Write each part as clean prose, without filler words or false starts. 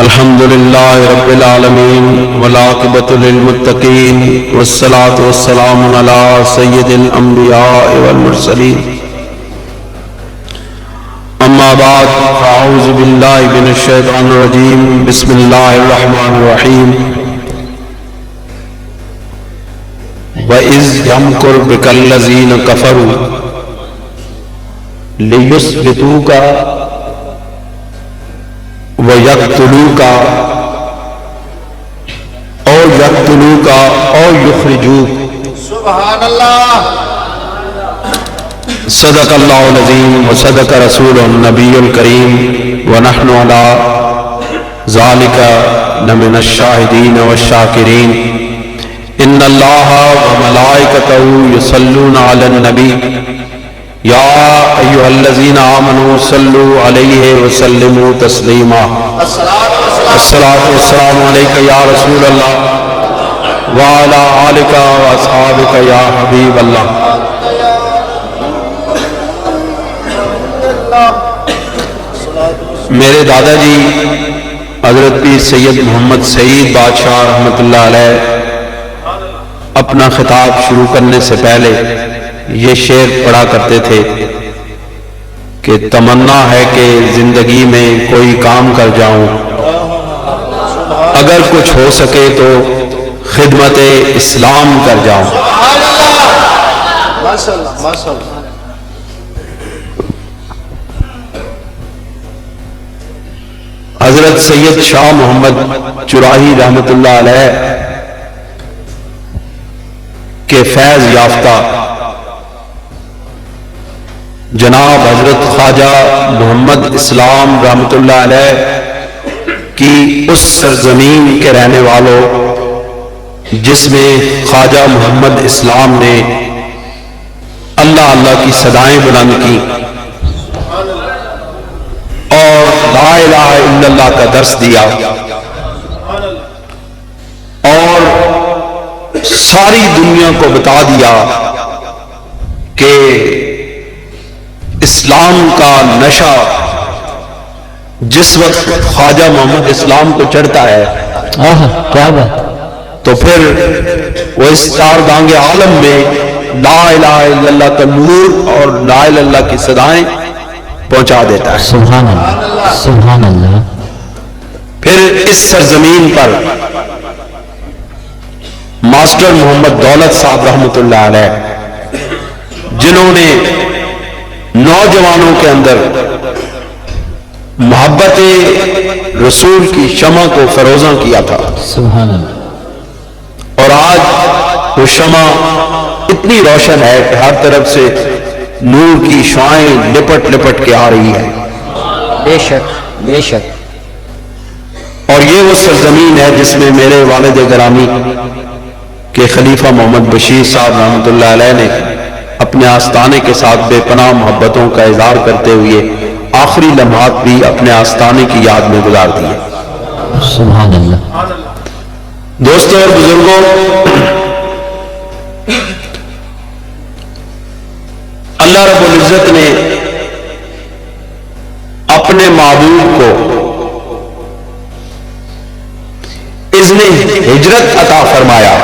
الحمد لله رب العالمين والعاقبة للمتقين والصلاة والسلام على سيد الأنبياء والمرسلين أما بعد فأعوذ بالله من الشيطان الرجيم بسم الله الرحمن الرحيم وَإِذْ يَمْكُرْ بِكَ الَّذِينَ كَفَرُوا لِيُثْبِتُوكَ وَيَقْتُلُوكَ أَوْ يَقْتُلُوكَ أَوْ يُخْرِجُوكَ سبحان اللہ. صدق اللہ العظیم وصدق رسول النبی الکریم ونحن علی ذالک لمن الشاہدین والشاکرین. ان اللہ وملائکتہ یصلون علی النبی یا ایھا الذین آمنوا صلوا علیہ وسلموا تسلیما. الصلاۃ والسلام علیک یا رسول اللہ وعلی آلک واصحابک یا حبیب اللہ. میرے دادا جی حضرت پیر سید محمد سعید بادشاہ رحمۃ اللہ علیہ اپنا خطاب شروع کرنے سے پہلے یہ شعر پڑھا کرتے تھے کہ تمنا ہے کہ زندگی میں کوئی کام کر جاؤں، اگر کچھ ہو سکے تو خدمت اسلام کر جاؤں. ماشاءاللہ ماشاءاللہ. حضرت سید شاہ محمد چراہی رحمۃ اللہ علیہ کے فیض یافتہ جناب حضرت خواجہ محمد اسلام رحمۃ اللہ علیہ کی اس سرزمین کے رہنے والوں جس میں خواجہ محمد اسلام نے اللہ اللہ کی صدائیں بلند کی اور لا الہ الا اللہ کا درس دیا اور ساری دنیا کو بتا دیا کہ اسلام کا نشہ جس وقت خواجہ محمد اسلام کو چڑھتا ہے کیا بات. تو پھر وہ اس چار دانگ عالم میں لا الہ الا اللہ کا نور اور لا الہ الا اللہ کی صدائیں پہنچا دیتا ہے. سبحان اللہ سبحان اللہ. پھر اس سرزمین پر ماسٹر محمد دولت صاحب رحمۃ اللہ علیہ جنہوں نے نوجوانوں کے اندر محبت رسول کی شمع کو فروزاں کیا تھا، سبحان اللہ. اور آج وہ شمع اتنی روشن ہے کہ ہر طرف سے نور کی شعائیں لپٹ لپٹ کے آ رہی ہے. بے شک بے شک. اور یہ وہ سرزمین ہے جس میں میرے والد گرامی کہ خلیفہ محمد بشیر صاحب رحمۃ اللہ علیہ نے اپنے آستانے کے ساتھ بے پناہ محبتوں کا اظہار کرتے ہوئے آخری لمحات بھی اپنے آستانے کی یاد میں گزار دیے. سبحان اللہ. دوستوں اور بزرگوں، اللہ رب العزت نے اپنے معبود کو اذن ہجرت عطا فرمایا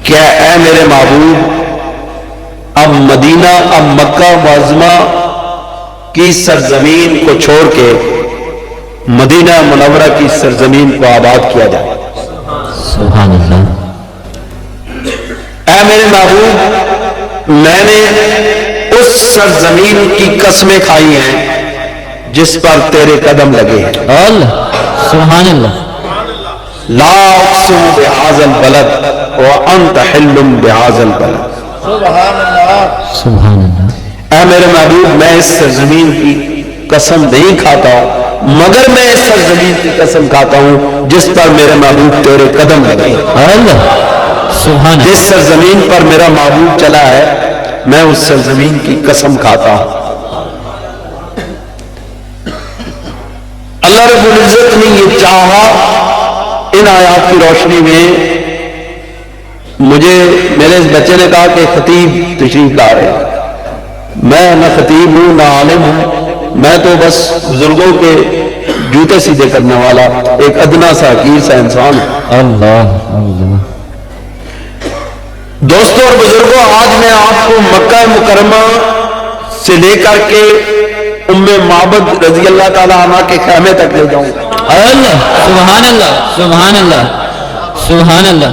کہ اے میرے معبود، اب مدینہ اب مکہ معظمہ کی سرزمین کو چھوڑ کے مدینہ منورہ کی سرزمین کو آباد کیا جائے. سبحان اللہ. اے میرے معبود، میں نے اس سرزمین کی قسمیں کھائی ہیں جس پر تیرے قدم لگے ہیں. اللہ سبحان اللہ. لا اقسم بهذا البلد وانت حل بهذا البلد. سبحان اللہ. سبحان اللہ. اے میرے محبوب، میں اس سرزمین کی قسم نہیں کھاتا مگر میں اس سرزمین کی قسم کھاتا ہوں جس پر میرے محبوب تیرے قدم لگے. اللہ سبحان جس اللہ. سرزمین پر میرا محبوب چلا ہے میں اس سرزمین کی قسم کھاتا ہوں. اللہ رب العزت نے یہ چاہا. ان آیات کی روشنی میں مجھے میرے اس بچے نے کہا کہ خطیب تشریف لا رہے ہیں. میں نہ خطیب ہوں نہ عالم ہوں، میں تو بس بزرگوں کے جوتے سیدھے کرنے والا ایک ادنا سا حقیر سا انسان ہے۔ اللہ اللہ دوستوں اور بزرگوں، آج میں آپ کو مکہ مکرمہ سے لے کر کے ام معبد رضی اللہ تعالیٰ عنہ کے خیمے تک لے جاؤں گا۔ اللہ سبحان اللہ سبحان اللہ سبحان اللہ۔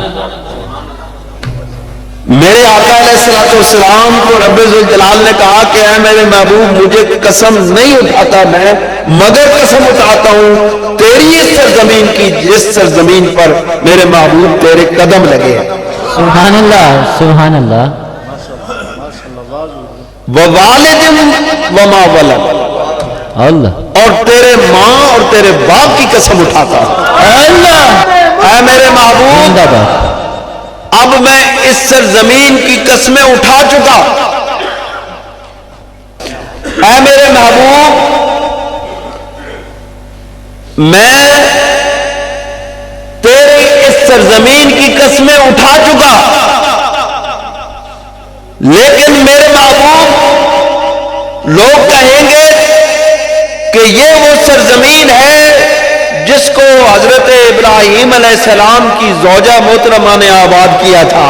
میرے آقا علیہ السلام کو رب ذوالجلال نے کہا کہ اے میرے محبوب، مجھے قسم نہیں اٹھاتا میں، مگر قسم اٹھاتا ہوں تیری اس سرزمین کی جس سرزمین پر میرے محبوب تیرے قدم لگے ہیں۔ سبحان اللہ سبحان اللہ۔ ووالد وما ولد، اللہ اور تیرے ماں اور تیرے باپ کی قسم اٹھاتا ہوں۔ اللہ اے میرے محبوب، زندہ باد۔ اب میں اس سرزمین کی قسمیں اٹھا چکا۔ اے میرے محبوب، میں تیری اس سرزمین کی قسمیں اٹھا چکا، لیکن میرے محبوب لوگ کہیں گے کہ یہ وہ سرزمین ہے جس کو حضرت ابراہیم علیہ السلام کی زوجہ محترمہ نے آباد کیا تھا۔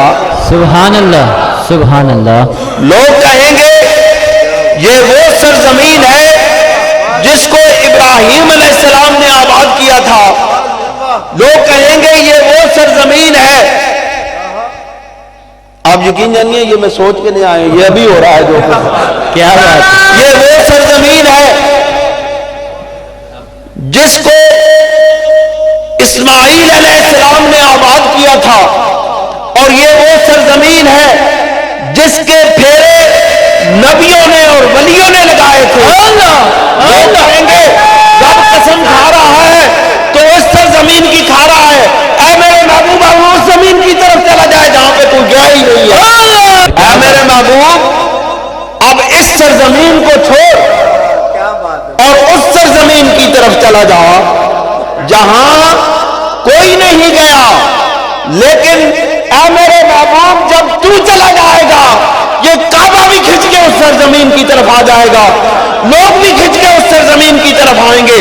سبحان اللہ سبحان اللہ۔ لوگ کہیں گے یہ وہ سرزمین ہے جس کو ابراہیم علیہ السلام نے آباد کیا تھا۔ لوگ کہیں گے یہ وہ سرزمین ہے۔ آپ یقین جانیے یہ میں سوچ کے نہیں آئے، یہ ابھی ہو رہا ہے جو کیا بات ہے۔ یہ وہ سرزمین ہے جس کو اسماعیل علیہ السلام نے آباد کیا تھا، اور یہ وہ سرزمین ہے جس کے پھیرے نبیوں نے اور ولیوں نے لگائے تھے۔ لوگ کہیں گے جب قسم کھا رہا ہے تو اس سرزمین کی کھا رہا ہے۔ اے میرے محبوب، اب اس زمین کی طرف چلا جائے جہاں پہ کوئی گیا ہی نہیں ہے۔ اے میرے محبوب، اب اس سرزمین کو چھوڑ اور اس سرزمین کی طرف چلا جا جہاں کوئی نہیں گیا۔ لیکن اے میرے محبوب، جب تو چلا جائے گا یہ کعبہ بھی کھنچ کے اس سرزمین کی طرف آ جائے گا، لوگ بھی کھنچ کے اس سرزمین کی طرف آئیں گے۔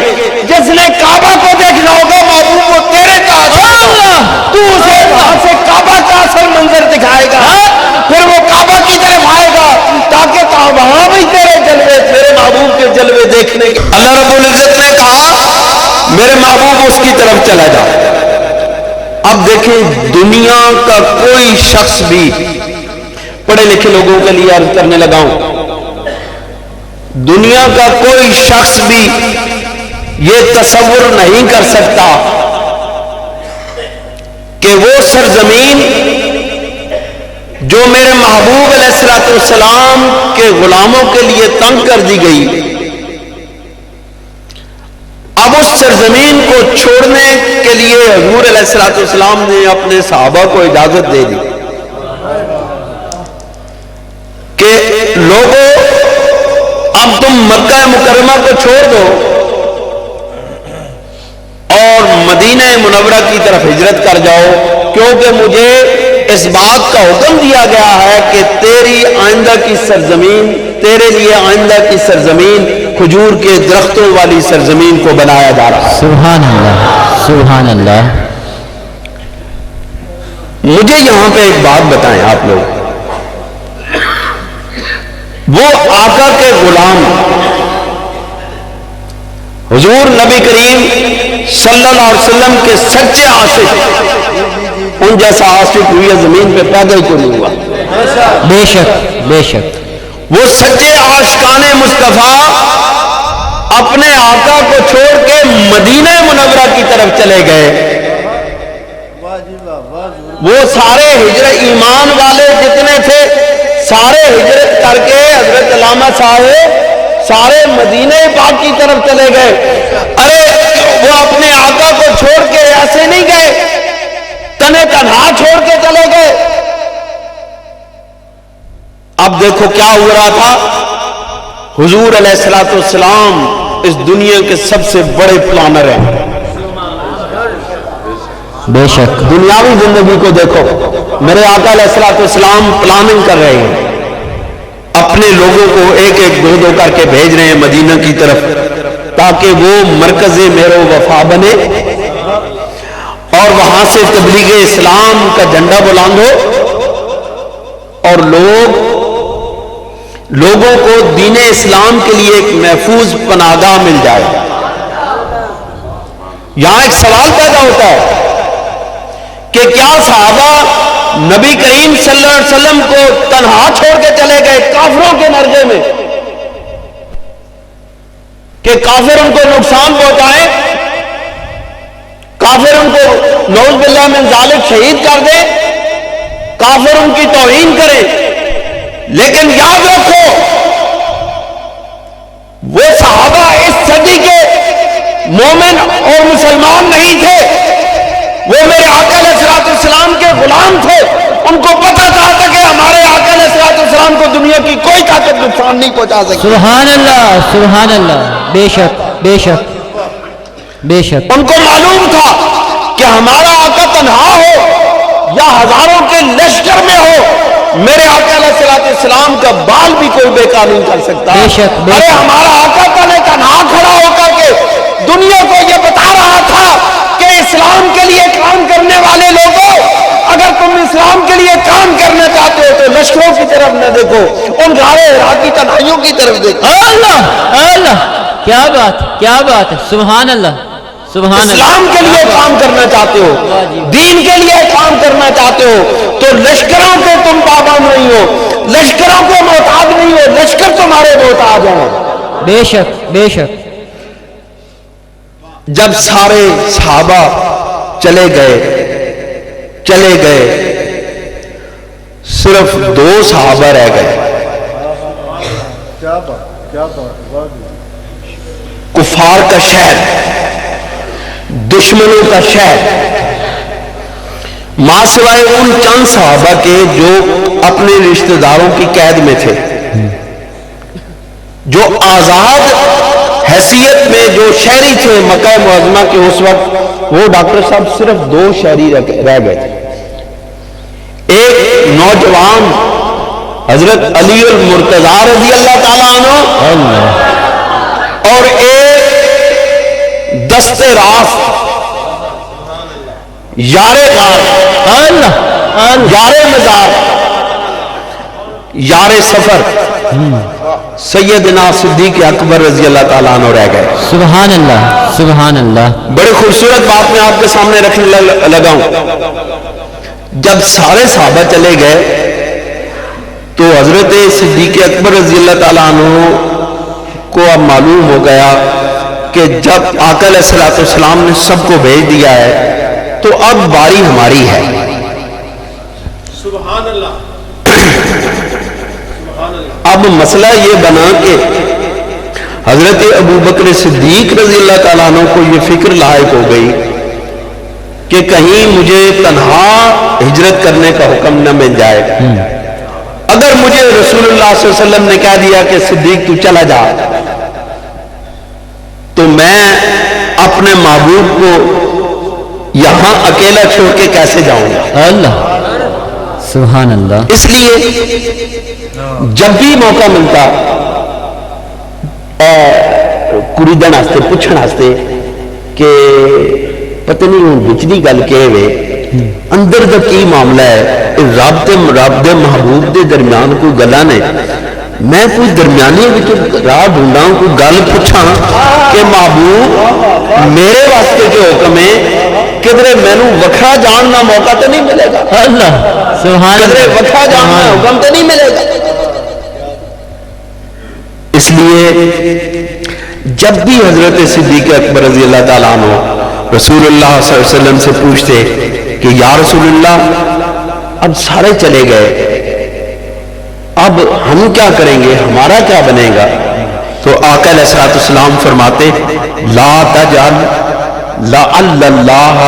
جس نے کعبہ کو دیکھنا ہوگا محبوب وہ تیرے پاس آئے گا، تو اسے وہاں سے کعبہ کا اصل منظر دکھائے گا، پھر وہ کعبہ کی طرف آئے گا تاکہ وہاں بھی تیرے جلوے، تیرے محبوب کے جلوے دیکھنے کے۔ اللہ رب العزت نے کہا میرے محبوب اس کی طرف چلا جا۔ اب دیکھیں، دنیا کا کوئی شخص بھی، پڑھے لکھے لوگوں کے لیے عرض کرنے لگا ہوں، دنیا کا کوئی شخص بھی یہ تصور نہیں کر سکتا کہ وہ سرزمین جو میرے محبوب علیہ السلام کے غلاموں کے لیے تنگ کر دی گئی، اب اس سرزمین کو چھوڑنے کے لیے حضور علیہ السلام نے اپنے صحابہ کو اجازت دے دی کہ لوگوں، اب تم مکہ مکرمہ کو چھوڑ دو اور مدینہ منورہ کی طرف ہجرت کر جاؤ، کیونکہ مجھے اس بات کا حکم دیا گیا ہے کہ تیری آئندہ کی سرزمین، تیرے لیے آئندہ کی سرزمین کھجور کے درختوں والی سرزمین کو بنایا جا رہا ہے۔ سبحان اللہ سبحان اللہ۔ مجھے یہاں پہ ایک بات بتائیں آپ لوگ، وہ آقا کے غلام حضور نبی کریم صلی اللہ علیہ وسلم کے سچے عاشق، ان جیسا عاشق ہوئی زمین پہ پیدا ہی کوئی نہیں ہوا۔ بے شک بے شک۔ وہ سچے عاشقان مصطفیٰ اپنے آقا کو چھوڑ کے مدینہ منورہ کی طرف چلے گئے۔ وہ سارے ہجرت، ایمان والے جتنے تھے سارے ہجرت کر کے حضرت علامہ صاحب سارے مدینہ پاک کی طرف چلے گئے۔ ارے وہ اپنے آقا کو چھوڑ کے ایسے نہیں گئے، تنہ تنہا چھوڑ کے چلے گئے۔ اب دیکھو کیا ہو رہا تھا، حضور علیہ السلام اس دنیا کے سب سے بڑے پلانر ہیں۔ بے شک۔ دنیاوی زندگی کو دیکھو، میرے آقا علیہ السلام پلاننگ کر رہے ہیں، اپنے لوگوں کو ایک ایک دو دو کر کے بھیج رہے ہیں مدینہ کی طرف تاکہ وہ مرکز میرو وفا بنے اور وہاں سے تبلیغ اسلام کا جھنڈا بلند ہو اور لوگوں کو دین اسلام کے لیے ایک محفوظ پناہگاہ مل جائے۔ یہاں ایک سوال پیدا ہوتا ہے کہ کیا صحابہ نبی کریم صلی اللہ علیہ وسلم کو تنہا چھوڑ کے چلے گئے کافروں کے نرغے میں کہ کافر ان کو نقصان پہنچائے، کافر ان کو نعوذ باللہ من ذالک شہید کر دے، کافر ان کی توہین کرے؟ لیکن یاد رکھو وہ صحابہ اس صدی کے مومن اور مسلمان نہیں تھے، وہ میرے آقا علیہ الصلوۃ والسلام کے غلام تھے۔ ان کو پتا تھا کہ ہمارے آقا علیہ الصلوۃ والسلام کو دنیا کی کوئی طاقت نقصان نہیں پہنچا سکتی۔ سبحان اللہ، سبحان اللہ، بے شک بے شک بے شک۔ ان کو معلوم تھا کہ ہمارا آقا تنہا ہو یا ہزاروں کے لشکر میں ہو، میرے آقا علیہ الصلوۃ والسلام کا بال بھی کوئی بیکار نہیں کر سکتا۔ بے شک بے ارے شک۔ ہمارا آقا تنہا کھڑا ہو کر کے دنیا کو یہ بتا رہا تھا کہ اسلام کے لیے کام کرنے والے لوگوں، اگر تم اسلام کے لیے کام کرنا چاہتے ہو تو لشکروں کی طرف نہ دیکھو، ان غارے ہرا کی تنہائیوں کی طرف دیکھو۔ اللہ اللہ، کیا بات کیا بات ہے، سبحان اللہ سبحان اللہ۔ اسلام کے لیے کام کرنا چاہتے ہو، دین کے لیے کام کرنا چاہتے ہو تو لشکروں کے تم پابند نہیں ہو، لشکروں کے محتاج نہیں ہو، لشکر تمہارے محتاج ہیں۔ بے شک بے شک۔ جب سارے صحابہ چلے گئے صرف 2 صحابہ رہ گئے، کیا بات کیا بات۔ کفار کا شہر، دشمنوں کا شہر، ماں سوائے ان چند صحابہ کے جو اپنے رشتہ داروں کی قید میں تھے، جو آزاد حیثیت میں جو شہری تھے مکہ معظمہ کے اس وقت، وہ ڈاکٹر صاحب صرف 2 شہری رہ گئے تھے۔ ایک نوجوان حضرت علی المرتضیٰ رضی اللہ تعالیٰ عنہ، اور ایک دست راست یار غار، یار مزار، یار سفر سیدنا صدیق اکبر رضی اللہ تعالیٰ عنہ رہ گئے۔ سبحان اللہ سبحان اللہ۔ بڑی خوبصورت بات میں آپ کے سامنے رکھنے لگا ہوں۔ جب سارے صحابہ چلے گئے تو حضرت صدیق اکبر رضی اللہ تعالیٰ عنہ کو اب معلوم ہو گیا کہ جب آقا علیہ الصلوۃ والسلام نے سب کو بھیج دیا ہے تو اب باری ہماری ہے۔ سبحان اللہ۔ اب مسئلہ یہ بنا کہ حضرت ابو بکر صدیق رضی اللہ تعالیٰ عنہ کو یہ فکر لاحق ہو گئی کہ کہیں مجھے تنہا ہجرت کرنے کا حکم نہ مل جائے۔ اگر مجھے رسول اللہ صلی اللہ علیہ وسلم نے کہہ دیا کہ صدیق تو چلا جا، تو میں اپنے محبوب کو یہاں اکیلا چھوڑ کے کیسے جاؤں گا؟ اللہ سبحان اللہ۔ اس لیے جب بھی موقع ملتا کریدن آستے پوچھن آستے کہ پتہ نہیں ہوں بچنی گل کہے ہوئے اندر دا کی معاملہ ہے، رب دے محبوب دے درمیان کوئی گلا نے، میں کوئی درمیانی راہ ڈھونڈا ہوں، کوئی گل پوچھا کہ محبوب میرے واسطے جو حکم ہے کدھرے مینوں وکھرا جان کا موقع تو نہیں ملے گا، اللہ سبحان کدھرے اللہ۔ وکھرا جان کا حکم تو نہیں ملے گا۔ اس لیے جب بھی حضرت صدیق اکبر رضی اللہ تعالیٰ عنہ رسول اللہ صلی اللہ علیہ وسلم سے پوچھتے کہ یا رسول اللہ اب سارے چلے گئے، اب ہم کیا کریں گے، ہمارا کیا بنے گا؟ تو آقا علیہ الصلوۃ والسلام فرماتے لا تجعل لعل اللہ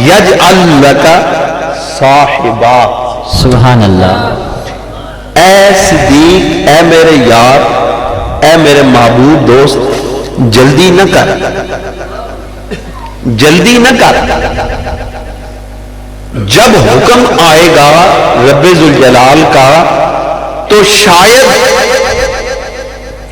یجعل لک صاحبا۔ سبحان اللہ۔ اے صدیق، اے میرے یار، اے میرے محبوب دوست، جلدی نہ کر، جلدی نہ کر، جب حکم آئے گا رب ذوالجلال کا تو شاید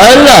اللہ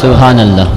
سبحان اللہ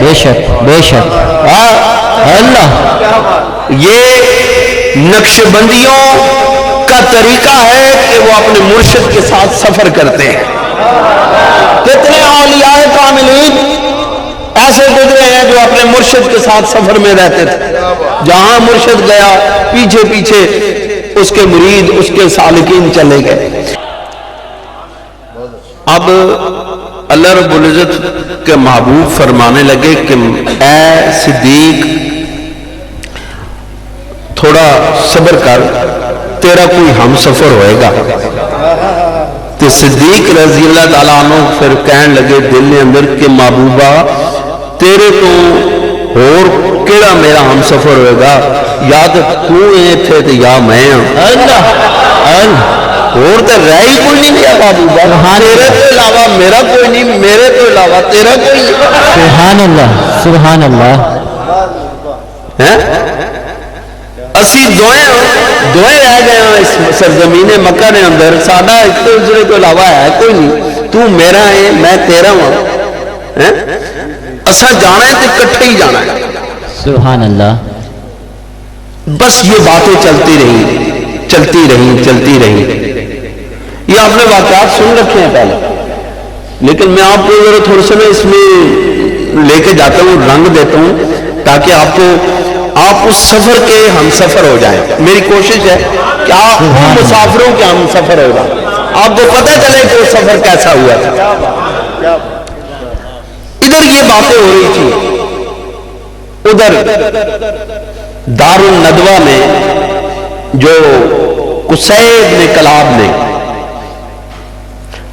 بے شک بے شک ہاں، اللہ یہ نقشبندیوں کا طریقہ ہے کہ وہ اپنے مرشد کے ساتھ سفر کرتے ہیں۔ کتنے اولیاء کاملین ایسے گزرے ہیں جو اپنے مرشد کے ساتھ سفر میں رہتے تھے، جہاں مرشد گیا پیچھے پیچھے اس کے مرید اس کے سالکین چلے گئے۔ اب اللہ رب العزت کے محبوب فرمانے لگے کہ اے صدیق تھوڑا صبر کر، تیرا کوئی ہم سفر ہوئے گا۔ تو صدیق رضی اللہ تعالیٰ عنہ پھر کہنے لگے دل نے اندر کہ محبوبہ تیرے تو اور کیڑا میرا ہم سفر ہوئے گا، یا تو تھے تو یا میں ہوں۔ اللہ اور تو رہ ہی کوئی نہیں لیا محبوبہ، تیرے تو علاوہ میرا کوئی نہیں، میرے تو علاوہ تیرا کوئی نہیں۔ سبحان اللہ سبحان اللہ اسی دوئے رہ گئے ہیں اس سرزمین مکہ نے اندر، سادہ ایک دوسرے کو علاوہ ہے کوئی نہیں، تو میرا ہے میں تیرا ہوں۔ اسا جانا ہے تو کٹھے ہی جانا ہے۔ سبحان اللہ بس یہ باتیں چلتی رہی۔ یہ آپ نے واقعات سن رکھے ہیں پہلے، لیکن میں آپ کو ذرا تھوڑے سے میں اس میں لے کے جاتا ہوں، رنگ دیتا ہوں تاکہ آپ اس سفر کے ہم سفر ہو جائیں۔ میری کوشش ہے کہ آپ مسافروں کے ہم سفر ہو جائیں، آپ کو پتہ چلے کہ وہ سفر کیسا ہوا تھا۔ ادھر یہ باتیں ہو رہی تھی، ادھر دار الندوہ میں جو قصید بن کلاب نے،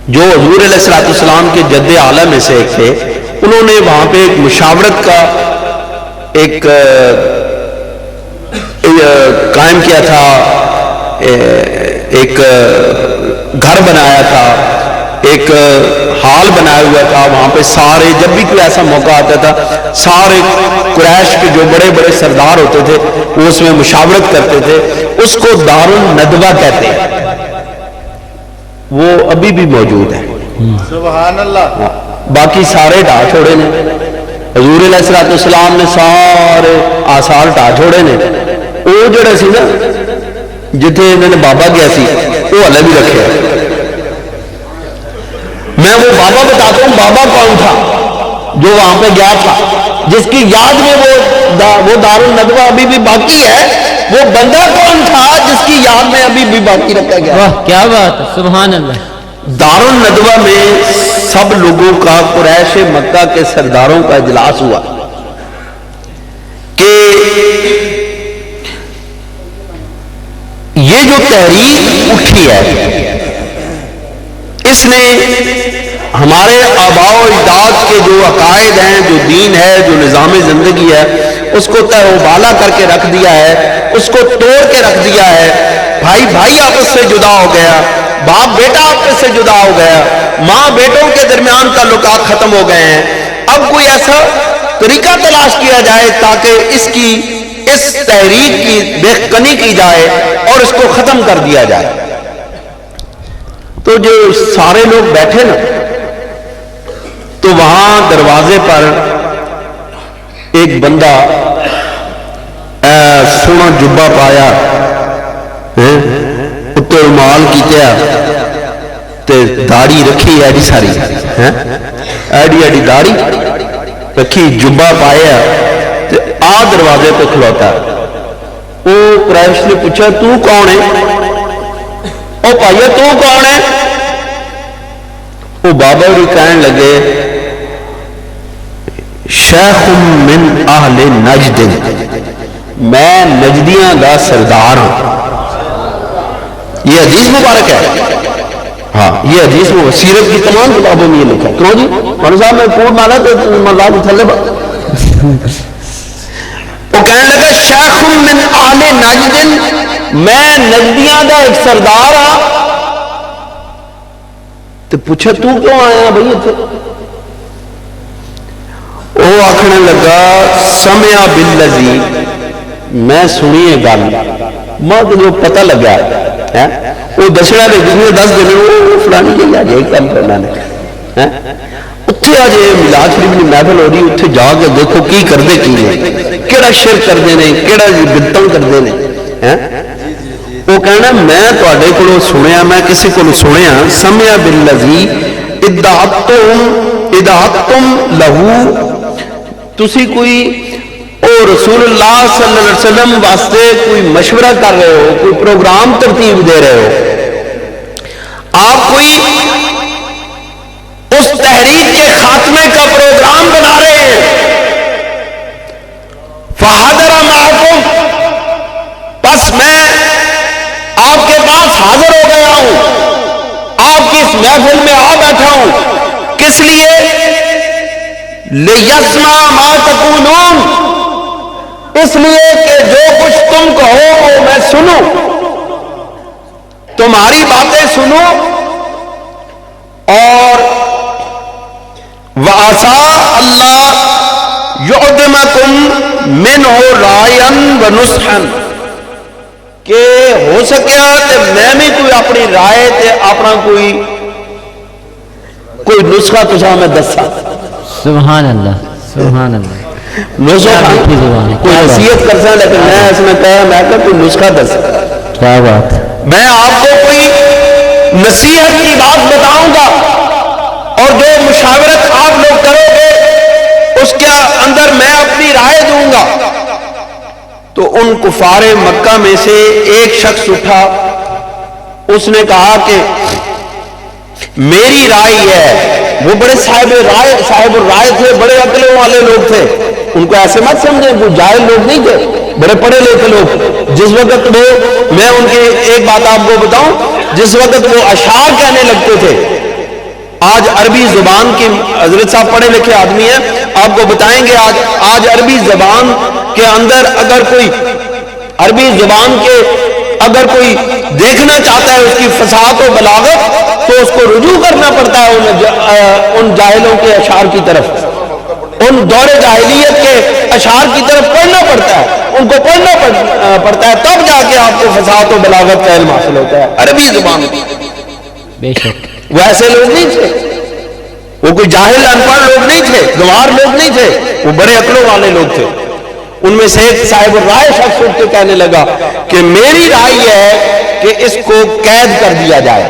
جو حضور علیہ السلام کے جد اعلیٰ میں سے ایک تھے، انہوں نے وہاں پہ ایک مشاورت کا ایک قائم کیا تھا، ایک گھر بنایا تھا، ایک ہال بنایا ہوا تھا۔ وہاں پہ سارے جب بھی کوئی ایسا موقع آتا تھا سارے قریش کے جو بڑے بڑے سردار ہوتے تھے وہ اس میں مشاورت کرتے تھے، اس کو دار الندوہ کہتے ہیں، وہ ابھی بھی موجود ہے۔ سبحان اللہ۔ باقی سارے ڈھا چھوڑے نے، حضور علیہ السلام نے سارے آثار ڈھا چھوڑے نے۔ وہ جڑے سی نا جتھے انہوں نے بابا گیا سی وہ ہلے بھی رکھے۔ میں وہ بابا بتاتا ہوں، بابا کون تھا جو وہاں پہ گیا تھا، جس کی یاد میں وہ دار الندوہ ابھی بھی باقی ہے، وہ بندہ کون تھا جس کی یاد میں ابھی بھی باقی رکھا گیا؟ واہ کیا بات ہے، سبحان اللہ۔ دار الندوہ میں سب لوگوں کا، قریش مکہ کے سرداروں کا اجلاس ہوا کہ یہ جو تحریک اٹھی ہے اس نے ہمارے آباء و اجداد کے جو عقائد ہیں، جو دین ہے، جو نظام زندگی ہے، اس کو تہ و بالا کر کے رکھ دیا ہے، اس کو توڑ کے رکھ دیا ہے۔ بھائی بھائی آپس سے جدا ہو گیا، باپ بیٹا آپس سے جدا ہو گیا، ماں بیٹوں کے درمیان تعلقات ختم ہو گئے ہیں۔ اب کوئی ایسا طریقہ تلاش کیا جائے تاکہ اس تحریک کی بےکنی کی جائے اور اس کو ختم کر دیا جائے۔ تو جو سارے لوگ بیٹھے نا، تو وہاں دروازے پر ایک بندہ سونا جبہ پایا، اتنے رومال کیتیا تے داڑھی رکھی ایڈی ساری، ایڈی ایڈی داڑھی رکھی، جبہ پایا تے آ دروازے پہ کھلوتا۔ وہ قریش نے پوچھا تو کون ہے؟ او بھائیا تو کون ہے؟ وہ بابا بھی کہنے لگے شیخ من اہل نجد، میں نجدیاں دا سردار ہوں۔ یہ حدیث مبارک ہے، ہاں یہ حدیث میں سیرت کی تمام کتابوں میں یہ لکھا ہے. کیوں جی مولانا صاحب میں کوٹ مارا تو ملا کے تھلے وہ کہنے لگا شیخ من آل نجد میں نجدیاں دا ایک سردار ہاں. تو پوچھا تو کیوں آیا بھائی اتنے؟ وہ آخنے لگا سمع بالذی میں سنیے گل ماں کو جو پتہ لگا وہ دسنا دے جس دس دن وہ فلانی جی آ جائے کام کرنا نے اتنے آ جائے میلاد شریف کی محفل ہو رہی اتنے جا کے دیکھو کی کرتے کی نے کہڑا شرک کرتے ہیں کہڑا بدتم کرتے ہیں. وہ کہنا میں تے کو سنیا میں کسی کو سنیا سمع بالذی ادعتم لہو تسی کوئی او رسول اللہ صلی اللہ علیہ وسلم واسطے کوئی مشورہ کر رہے ہو کوئی پروگرام ترتیب دے رہے ہو آپ کوئی اس تحریک کے خاتمے کا پروگرام بنا رہے ہیں. فحاضر معکم بس میں آپ کے پاس حاضر ہو گیا ہوں آپ کی اس محفل میں آ بیٹھا ہوں کس لیے لیسمع ما تقولون اس لیے کہ جو کچھ تم کہو وہ میں سنوں تمہاری باتیں سنوں اور وَعَسَىٰ اللَّهَ يُعْدِمَكُمْ مِنْهُ رَائِيًا وَنُصْحًا کہ ہو سکیا کہ میں بھی کوئی اپنی رائے تے اپنا کوئی نسخہ تجھا میں دسا. سبحان اللہ سبحان اللہ. کوئی نصیحت کر سا لیکن میں اس میں کہا میں کہ کوئی نسخہ دسا. کیا بات میں آپ کو کوئی نصیحت کی بات بتاؤں گا اور جو مشاورت آپ لوگ کرو گے اس کے اندر میں اپنی رائے دوں گا. تو ان کفار مکہ میں سے ایک شخص اٹھا اس نے کہا کہ میری رائے یہ ہے. وہ بڑے صاحب الرائے تھے بڑے عقلوں والے لوگ تھے ان کو ایسے مت سمجھیں کوئی جاہل لوگ نہیں تھے بڑے پڑھے لکھے لوگ. جس وقت وہ میں ان کی ایک بات آپ کو بتاؤں جس وقت وہ اشعار کہنے لگتے تھے آج عربی زبان کی حضرت صاحب پڑھے لکھے آدمی ہیں آپ کو بتائیں گے آج عربی زبان کے اندر اگر کوئی عربی زبان کے اگر کوئی دیکھنا چاہتا ہے اس کی فصاحت و بلاغت تو اس کو رجوع کرنا پڑتا ہے ان جاہلوں کے اشعار کی طرف ان دور جاہلیت کے اشعار کی طرف پڑھنا پڑتا ہے ان کو پڑھنا پڑتا ہے تب جا کے آپ کو فصاحت و بلاغت کا علم حاصل ہوتا ہے عربی زبان کی. بے شک وہ ایسے لوگ نہیں تھے وہ کوئی جاہل ان پڑھ لوگ نہیں تھے گنوار لوگ نہیں تھے وہ بڑے عقلوں والے لوگ تھے. ان میں سے ایک صاحب الرائے شخص اٹھ کے کہنے لگا کہ میری رائے یہ ہے کہ اس کو قید کر دیا جائے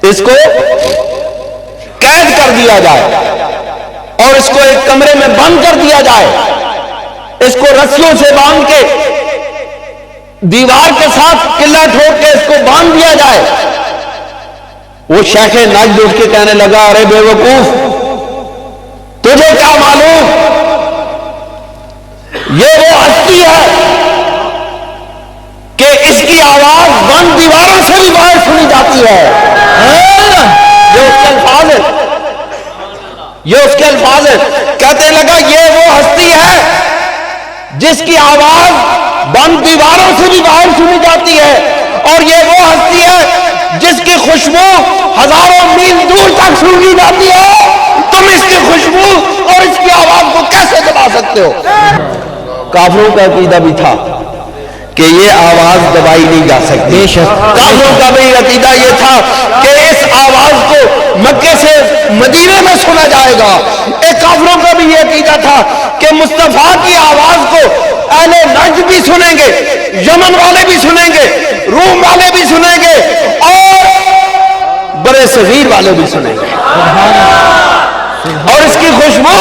اس کو قید کر دیا جائے اور اس کو ایک کمرے میں بند کر دیا جائے اس کو رسیوں سے باندھ کے دیوار کے ساتھ قلعہ ٹھوک کے اس کو باندھ دیا جائے. وہ شیخ نجد اٹھ کے کہنے لگا ارے بے وقوف تجھے کیا معلوم یہ وہ ہستی ہے کہ اس کی آواز بند دیواروں سے بھی باہر سنی جاتی ہے. یہ اس کے الفاظ ہے کہتے لگا یہ وہ ہستی ہے جس کی آواز بند دیواروں سے بھی باہر سنی جاتی ہے اور یہ وہ ہستی ہے جس کی خوشبو ہزاروں میل دور تک سنی جاتی ہے. تم اس کی خوشبو اور اس کی آواز کو کیسے دبا سکتے ہو؟ کافروں کا عقیدہ بھی تھا کہ یہ آواز دبائی نہیں جا سکتی. کافروں کا بھی عقیدہ یہ تھا کہ اس آواز کو مکے سے مدینے میں سنا جائے گا. ایک کافروں کا بھی یہ عقیدہ تھا کہ مصطفیٰ کی آواز کو اہل نجد بھی سنیں گے یمن والے بھی سنیں گے روم والے بھی سنیں گے اور بڑے صغیر والے بھی سنیں گے. اور اس کی خوشبو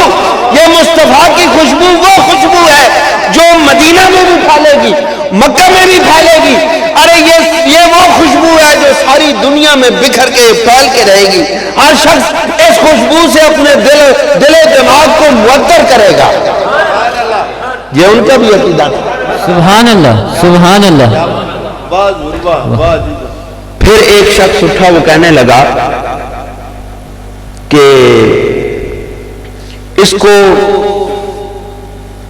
یہ مصطفیٰ کی خوشبو وہ خوشبو ہے جو مدینہ میں بھی پھیلے گی مکہ میں بھی پھیلے گی. ارے یہ وہ خوشبو ہے جو ساری دنیا میں بکھر کے پھیل کے رہے گی. ہر شخص اس خوشبو سے اپنے دل و دماغ کو معطر کرے گا. یہ ان کا بھی عقیدہ تھا. سبحان اللہ سبحان اللہ. پھر ایک شخص اٹھا، وہ کہنے لگا کہ اس کو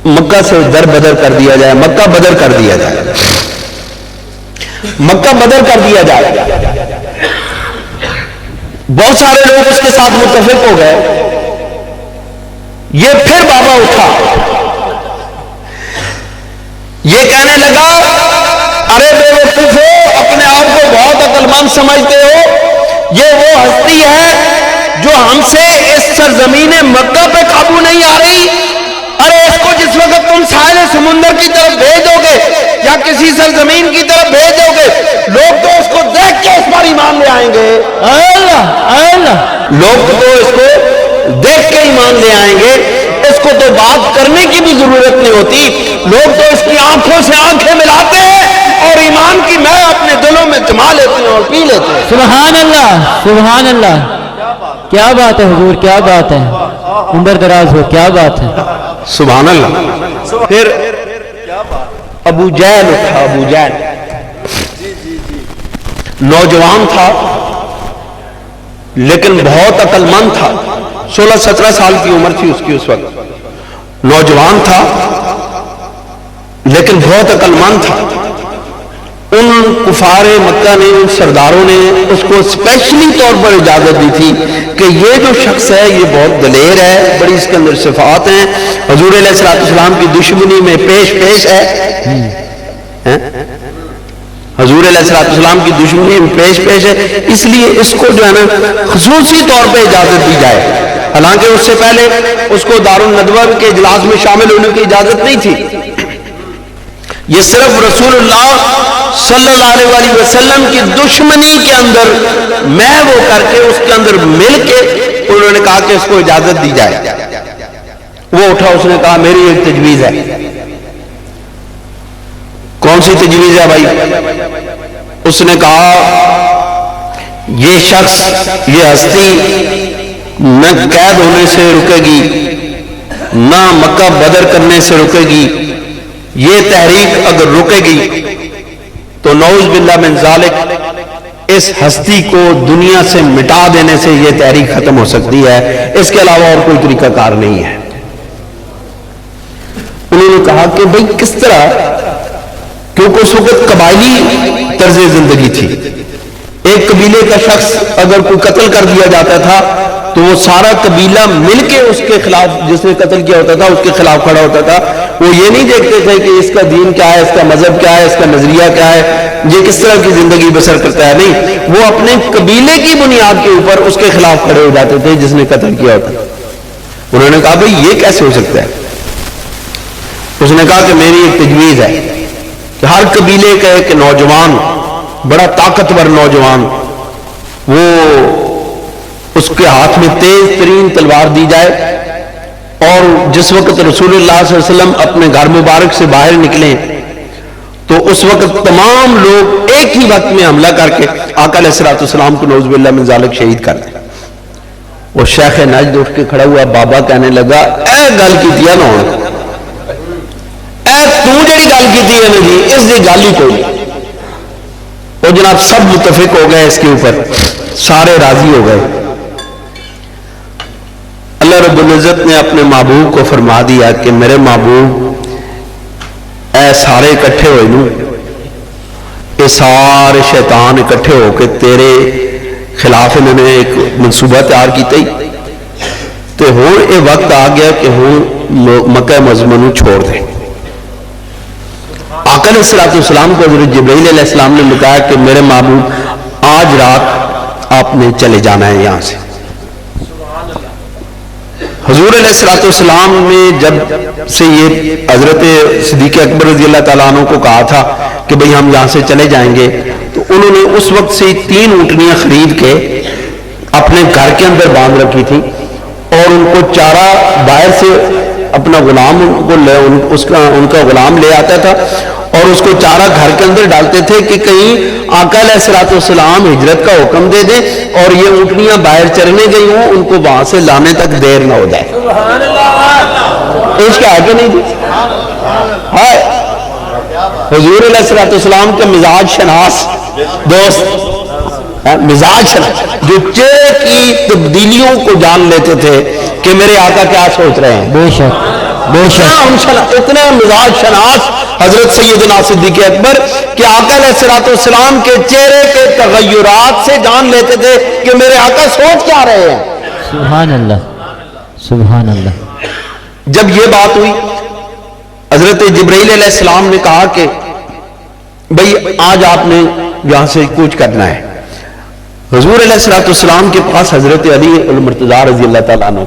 مکہ سے در بدر کر دیا جائے، مکہ بدر کر دیا جائے، مکہ بدر کر دیا جائے۔ بہت سارے لوگ اس کے ساتھ متفق ہو گئے۔ یہ پھر بابا اٹھا، یہ کہنے لگا ارے بے وقوفو، اپنے آپ کو بہت عقل مند سمجھتے ہو، یہ وہ ہستی ہے جو ہم سے اس سرزمین مکہ پہ قابو نہیں آ رہی۔ ارے اس کو جس وقت تم ساحل سمندر کی طرف بھیجو گے یا کسی سرزمین کی طرف بھیجو گے، لوگ تو اس کو دیکھ کے اس پر ایمان لے آئیں گے۔ لوگ تو اس کو دیکھ کے ایمان لے آئیں گے، اس کو تو بات کرنے کی بھی ضرورت نہیں ہوتی، لوگ تو اس کی آنکھوں سے آنکھیں ملاتے ہیں اور ایمان کی میں اپنے دلوں میں جما لیتے ہیں اور پی لیتے ہیں۔ سبحان اللہ، سبحان اللہ، کیا بات ہے حضور، کیا بات ہے، عمر دراز ہو، کیا بات ہے، سبحان اللہ۔ پھر ابو جہل اٹھا، ابو جہل نوجوان تھا لیکن بہت عقل مند تھا، 16-17 سال کی عمر تھی اس کی اس وقت، نوجوان تھا لیکن بہت عقل مند تھا۔ ان کفار مکہ نے، ان سرداروں نے اس کو اسپیشلی طور پر اجازت دی تھی کہ یہ جو شخص ہے یہ بہت دلیر ہے، بڑی اس کے اندر صفات ہیں، حضور علیہ السلام کی دشمنی میں پیش پیش ہے، حضور علیہ السلام کی دشمنی میں پیش پیش ہے، اس لیے اس کو جو ہے نا خصوصی طور پہ اجازت دی جائے۔ حالانکہ اس سے پہلے اس کو دارالندوہ کے اجلاس میں شامل ہونے کی اجازت نہیں تھی، یہ صرف رسول اللہ صلی اللہ علیہ وسلم کی دشمنی کے اندر میں وہ کر کے اس کے اندر مل کے انہوں نے کہا کہ اس کو اجازت دی جائے۔ وہ اٹھا، اس نے کہا میری ایک تجویز ہے۔ کون سی تجویز ہے بھائی؟ اس نے کہا یہ شخص، یہ ہستی نہ قید ہونے سے رکے گی، نہ مکہ بدر کرنے سے رکے گی، یہ تحریک اگر رکے گی تو نعوذ باللہ من ذالک اس ہستی کو دنیا سے مٹا دینے سے یہ تحریک ختم ہو سکتی ہے، اس کے علاوہ اور کوئی طریقہ کار نہیں ہے۔ انہوں نے کہا کہ بھئی کس طرح، کیونکہ اس وقت قبائلی طرز زندگی تھی، ایک قبیلے کا شخص اگر کوئی قتل کر دیا جاتا تھا تو وہ سارا قبیلہ مل کے اس کے خلاف، جس نے قتل کیا ہوتا تھا اس کے خلاف کھڑا ہوتا تھا۔ وہ یہ نہیں دیکھتے تھے کہ اس کا دین کیا ہے، اس کا مذہب کیا ہے، اس کا نظریہ کیا ہے، یہ کس طرح کی زندگی بسر کرتا ہے، نہیں، وہ اپنے قبیلے کی بنیاد کے اوپر اس کے خلاف کھڑے ہو جاتے تھے جس نے قتل کیا ہوتا تھا۔ انہوں نے کہا بھئی یہ کیسے ہو سکتا ہے؟ اس نے کہا کہ میری ایک تجویز ہے کہ ہر قبیلے کا ایک نوجوان، بڑا طاقتور نوجوان، وہ اس کے ہاتھ میں تیز ترین تلوار دی جائے، اور جس وقت رسول اللہ صلی اللہ علیہ وسلم اپنے گھر مبارک سے باہر نکلیں تو اس وقت تمام لوگ ایک ہی وقت میں حملہ کر کے آقا علیہ السلام کو نعوذ باللہ من ذالک شہید کر دیں۔ وہ شیخ نجد اٹھ کے کھڑا ہوا، بابا کہنے لگا اے گل کی دیا نا، اے تو جڑی گل کی دیا نا جی، اس دی گل ہی کوئی۔ وہ جناب سب متفق ہو گئے اس کے اوپر، سارے راضی ہو گئے۔ اللہ رب العزت نے اپنے محبوب کو فرما دیا کہ میرے محبوب، اے سارے اکٹھے ہوئے نو، اے سارے شیطان اکٹھے ہو کے تیرے خلاف انہوں نے ایک منصوبہ تیار کیتا ہی، تو ہون اے وقت آ گیا کہ ہون مکہ معظمہ نو چھوڑ دیں۔ آقا علیہ السلام کو حضرت جبرائیل علیہ السلام نے بتایا کہ میرے محبوب آج رات آپ نے چلے جانا ہے یہاں سے۔ حضور علیہ السلام نے جب سے یہ حضرت صدیق اکبر رضی اللہ تعالیٰ عنہ کو کہا تھا کہ بھئی ہم یہاں سے چلے جائیں گے، تو انہوں نے اس وقت سے 3 اونٹنیاں خرید کے اپنے گھر کے اندر باندھ رکھی تھی، اور ان کو چارہ باہر سے اپنا غلام ان کا غلام لے آتا تھا، اور اس کو چارہ گھر کے اندر ڈالتے تھے کہ کہیں آقا علیہ السلام ہجرت کا حکم دے دیں اور یہ اونٹنیاں باہر چرنے گئی ہوں، ان کو وہاں سے لانے تک دیر نہ ہو جائے۔ اس کا آگے نہیں دی حضور علیہ السلام کے مزاج شناس دوست مزاج جو چہرے کی تبدیلیوں کو جان لیتے تھے کہ میرے آقا کیا سوچ رہے ہیں. بے شک بے شک. اتنے مزاج شناس حضرت سیدنا صدیق اکبر کہ آقا علیہ السلام کے چہرے کے تغیرات سے جان لیتے تھے کہ میرے آقا سوچ کیا رہے ہیں. سبحان اللہ سبحان اللہ. جب یہ بات ہوئی حضرت جبرائیل علیہ السلام نے کہا کہ بھئی آج آپ نے یہاں سے کوچ کرنا ہے. حضور علیہ السلام کے پاس حضرت علی المرتضیٰ رضی اللہ تعالیٰ عنہ،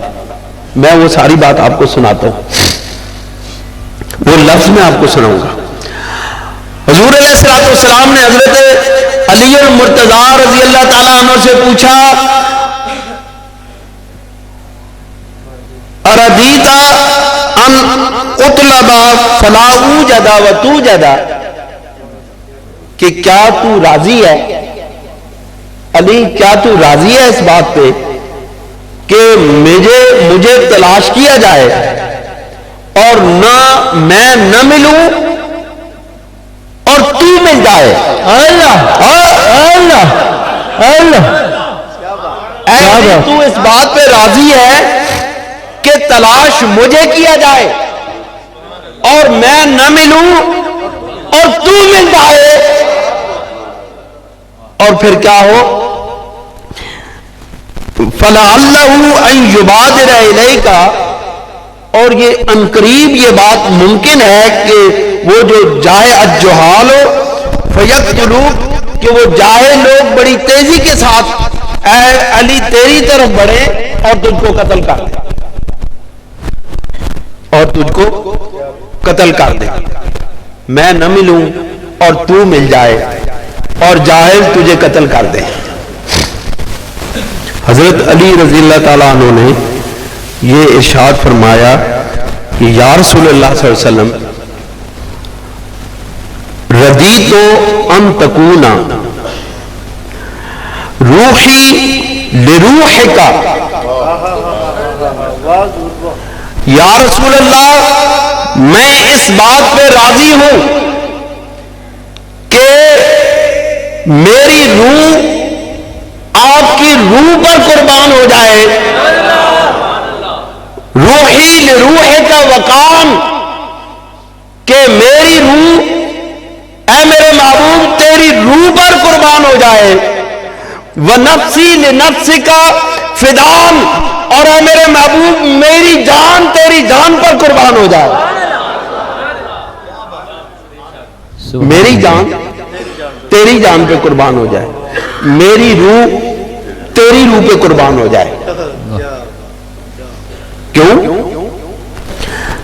میں وہ ساری بات آپ کو سناتا ہوں، وہ لفظ میں آپ کو سناؤں گا. حضور علیہ السلام نے حضرت علی المرتضیٰ رضی اللہ تعالیٰ عنہ سے پوچھا اردیتا ان اطلبا فلا اوجدا وتوجدا، کہ کیا تو راضی ہے علی، کیا تو راضی ہے اس بات پہ کہ مجھے تلاش کیا جائے اور نہ میں نہ ملوں اور تو مل جائے. اللہ اللہ اللہ. اے علی تو اس بات پہ راضی ہے کہ تلاش مجھے کیا جائے اور میں نہ ملوں اور تو مل جائے، اور پھر کیا ہو فَلَعَلَّهُ أَن يُبَادِرَ إِلَيْكَ، اور یہ عنقریب یہ بات ممکن ہے کہ وہ جو جائے الجہال فَيَقْتُلُوكَ، کہ وہ جائے لوگ بڑی تیزی کے ساتھ اے علی تیری طرف بڑھے اور تجھ کو قتل کر دے، اور تجھ کو قتل کر دے، میں نہ ملوں اور تو مل جائے اور جاہل تجھے قتل کر دے. حضرت علی رضی اللہ تعالیٰ عنہ نے یہ ارشاد فرمایا کہ یا رسول اللہ صلی اللہ علیہ وسلم ردیت ان تکون روحی لروحک، یا رسول اللہ میں اس بات پہ راضی ہوں کہ میری روح آپ کی روح پر قربان ہو جائے. روحی لروحک وقان، کہ میری روح اے میرے محبوب تیری روح پر قربان ہو جائے. ونفسی لنفسک فدان، اور اے میرے محبوب میری جان تیری جان پر قربان ہو جائے. میری جان تیری جان پہ قربان ہو جائے، میری روح تیری روح پہ قربان ہو جائے. کیوں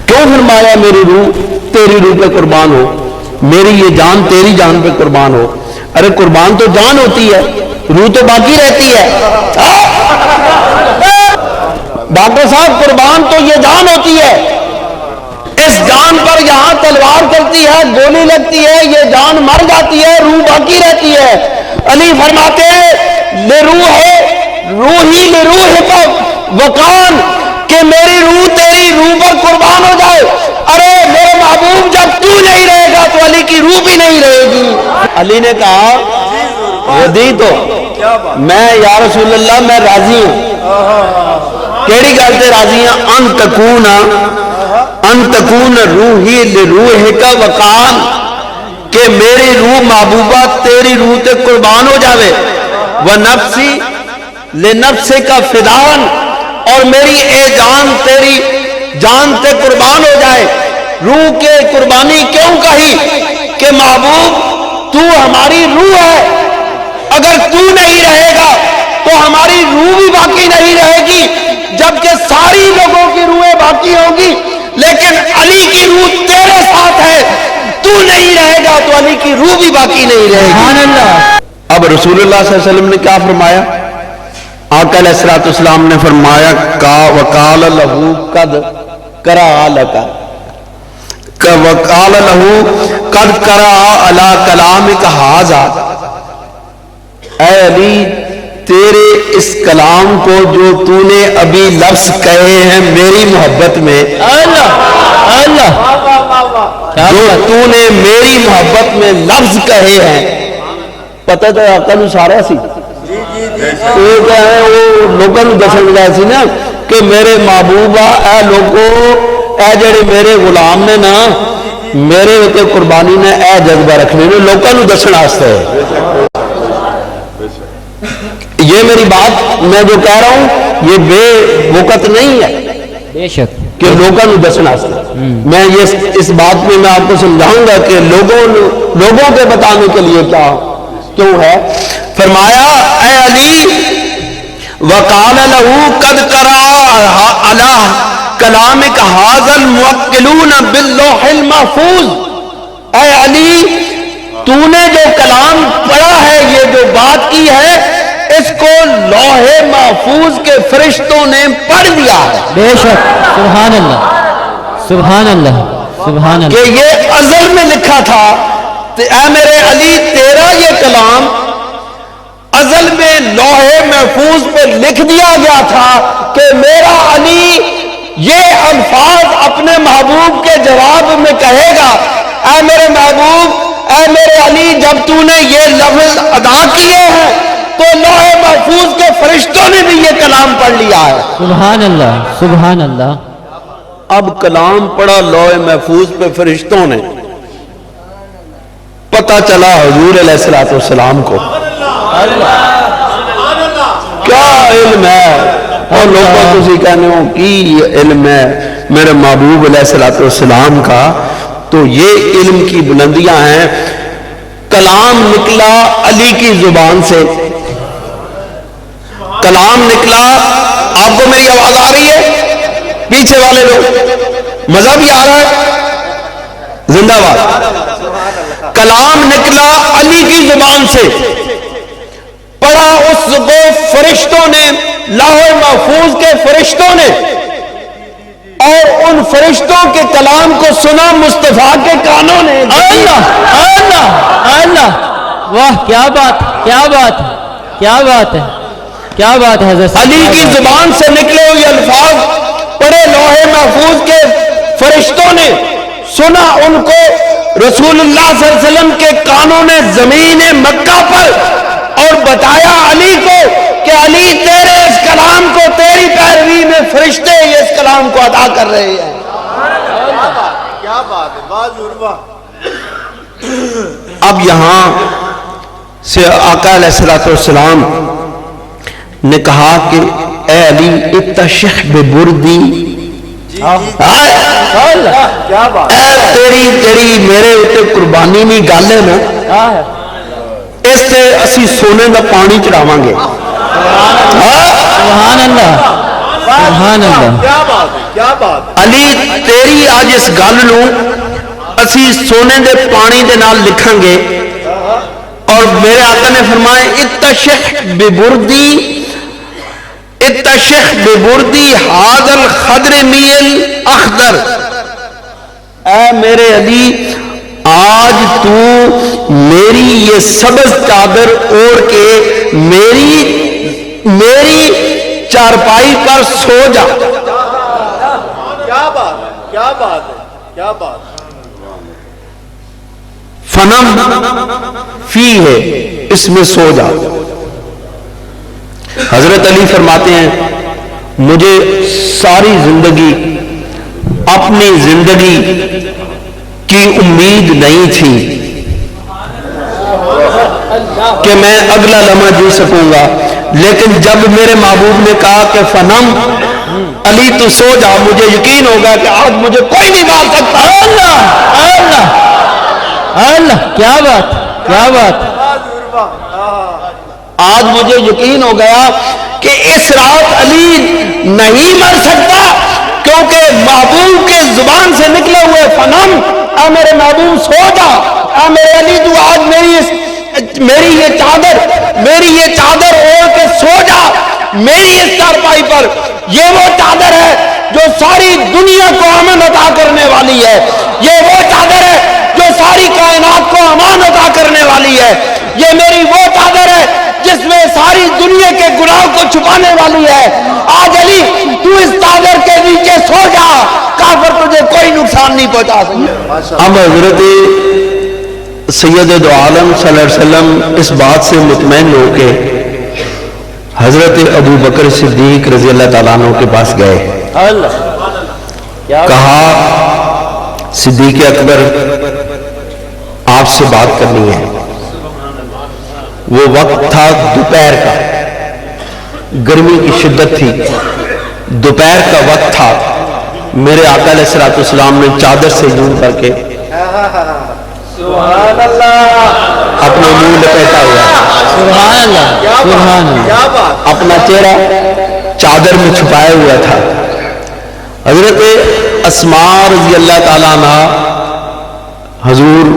فرمایا میری روح تیری روح پہ قربان ہو، میری یہ جان تیری جان پہ قربان ہو؟ ارے قربان تو جان ہوتی ہے، روح تو باقی رہتی ہے. ڈاکٹر صاحب قربان تو یہ جان ہوتی ہے، اس جان پر یہاں تلوار چلتی ہے، گولی لگتی ہے، یہ جان مر جاتی ہے، روح باقی رہتی ہے. علی فرماتے ہیں روحی لروحک وقان، کہ میری روح تیری روح پر قربان ہو جائے. ارے میرے محبوب جب تو نہیں رہے گا تو علی کی روح بھی نہیں رہے گی. علی نے کہا ردی تو میں یا رسول اللہ میں راضی ہوں. کیڑی گل تے راضی ہیں؟ ان تکون روحی لروحک وقان، کہ میری روح محبوبہ تیری روح تے قربان ہو جاوے. ونفسی لنفسک فدان، اور میری اے جان تیری جان تے قربان ہو جائے. روح کے قربانی کیوں کہی؟ کہ محبوب تو ہماری روح ہے، اگر تو نہیں رہے گا تو ہماری روح بھی باقی نہیں رہے گی، جبکہ ساری لوگوں کی روحیں باقی ہوں گی، لیکن علی کی روح تیرے ساتھ ہے. تو نہیں رہے گا تو علی کی روح بھی باقی نہیں رہے گی. سبحان اللہ. اب رسول اللہ صلی اللہ علیہ وسلم نے کیا فرمایا؟ آقا علیہ السلام نے فرمایا وقال لہو قد کرا لکا، وقال لہو قد کرا علی کلامک ھذا، اے علی تیرے اس کلام کو جو تو نے ابھی لفظ کہے ہیں میری محبت میں، اللہ اللہ، جو تو نے میری محبت میں لفظ کہے ہیں، پتہ تو آقا نو سارا سی وہ کیا ہے وہ لوگوں کو دسن گیا سی نا کہ میرے محبوب اے لوگو اے جڑے میرے غلام نے نا میرے اتنے قربانی نے اے جذبہ رکھنے نے لوگوں کو دسن واسطے یہ میری بات میں جو کہہ رہا ہوں یہ بے وقت نہیں ہے بے شک کہ لوگوں کو دسن واسطے میں یہ اس بات میں آپ کو سمجھاؤں گا کہ لوگوں کے بتانے کے لیے کیا کیوں ہے فرمایا اے علی وقال له قد قرأ على کلامک ھذا الموکلون باللوح المحفوظ اے علی تو نے جو کلام پڑھا ہے یہ جو بات کی ہے اس کو لوح محفوظ کے فرشتوں نے پڑھ لیا ہے بے شک سبحان اللہ سبحان اللہ سبحان اللہ کہ یہ ازل میں لکھا تھا کہ اے میرے علی تیرا یہ کلام ازل میں لوح محفوظ پہ لکھ دیا گیا تھا کہ میرا علی یہ الفاظ اپنے محبوب کے جواب میں کہے گا اے میرے محبوب اے میرے علی جب تو نے یہ لفظ ادا کیے ہیں تو لوح محفوظ کے فرشتوں نے بھی یہ کلام پڑھ لیا ہے سبحان اللہ سبحان اللہ اب کلام پڑھا لوح محفوظ پہ فرشتوں نے پتہ چلا حضور علیہ الصلوۃ والسلام کو کیا علم ہے اور لوگوں تسی کہنے ہو کی علم ہے میرے محبوب علیہ الصلوۃ والسلام کا تو یہ علم کی بلندیاں ہیں کلام نکلا علی کی زبان سے کلام نکلا آپ کو میری آواز آ رہی ہے پیچھے والے لوگ مزہ بھی آ رہا ہے زندہ باد کلام نکلا علی کی زبان سے پڑھا اس کو فرشتوں نے لوح محفوظ کے فرشتوں نے اور ان فرشتوں کے کلام کو سنا مصطفیٰ کے کانوں نے اللہ اللہ اللہ واہ کیا بات کیا بات کیا بات ہے کیا بات ہے حضرت علی کی زبان سے نکلے ہوئے الفاظ پڑھے لوح محفوظ کے فرشتوں نے سنا ان کو رسول اللہ صلی اللہ علیہ وسلم کے کانوں نے زمین مکہ پر اور بتایا علی کو کہ علی تیرے اس کلام کو تیری پیروی میں فرشتے اس کلام کو ادا کر رہے ہیں کیا بات ہے واہ واہ اب یہاں سے آقا علیہ الصلوۃ والسلام نے کہا کہ اے علی اتشح ببردی کیا بات تیری میرے اتنے قربانی نہیں گل ہے نا اس سے اسی سونے کا پانی چڑھاواں گے سبحان اللہ سبحان اللہ کیا بات ہے کیا بات علی تیری آج اس گل نو اسی سونے دے پانی دے نال لکھاں گے اور میرے آقا نے فرمائے اتشح ببردی اتشح ببردی ھذا الخضر میل اخضر اے میرے علی آج تو میری یہ سبز چادر اوڑھ کے میری چارپائی پر سو جا کیا بات ہے کیا بات ہے کیا بات فنم فی ہے اس میں سو جا حضرت علی فرماتے ہیں مجھے ساری زندگی اپنی زندگی کی امید نہیں تھی کہ میں اگلا لمحہ جی سکوں گا لیکن جب میرے محبوب نے کہا کہ فنم علی تو سو جا مجھے یقین ہوگا کہ آج مجھے کوئی نہیں مار سکتا اللہ اللہ اللہ کیا بات کیا بات آج مجھے یقین ہو گیا کہ اس رات علی نہیں مر سکتا کیونکہ محبوب کے زبان سے نکلے ہوئے فنم اے میرے محبوب سو جا اے میرے علی تو آج میری یہ چادر اوڑھ کے سو جا میری اس چارپائی پر یہ وہ چادر ہے جو ساری دنیا کو امن عطا کرنے والی ہے یہ وہ چادر ہے جو ساری کائنات کو امان عطا کرنے والی ہے یہ میری وہ چادر ہے جس میں ساری دنیا کے گناہ کو چھپانے والی ہے آج علی تو اس چادر کے نیچے سو جا کافر تجھے کوئی نقصان نہیں پہنچا سکتا اب حضرت سید دو عالم صلی اللہ علیہ وسلم اس بات سے مطمئن ہو کے حضرت ابو بکر صدیق رضی اللہ تعالیٰ عنہ کے پاس گئے, اللہ کیا کہا صدیق اکبر آپ سے بات کرنی ہے. وہ وقت تھا دوپہر کا, گرمی کی شدت تھی, دوپہر کا وقت تھا. میرے آقا علیہ الصلوۃ والسلام نے چادر سے یوں کر کے سبحان اللہ, اپنا منہ لپیٹا ہوا, سبحان اللہ کیا سبحان بات, اللہ کیا بات, اپنا چہرہ چادر میں چھپایا ہوا تھا. حضرت اسماء رضی اللہ تعالیٰ عنہ حضور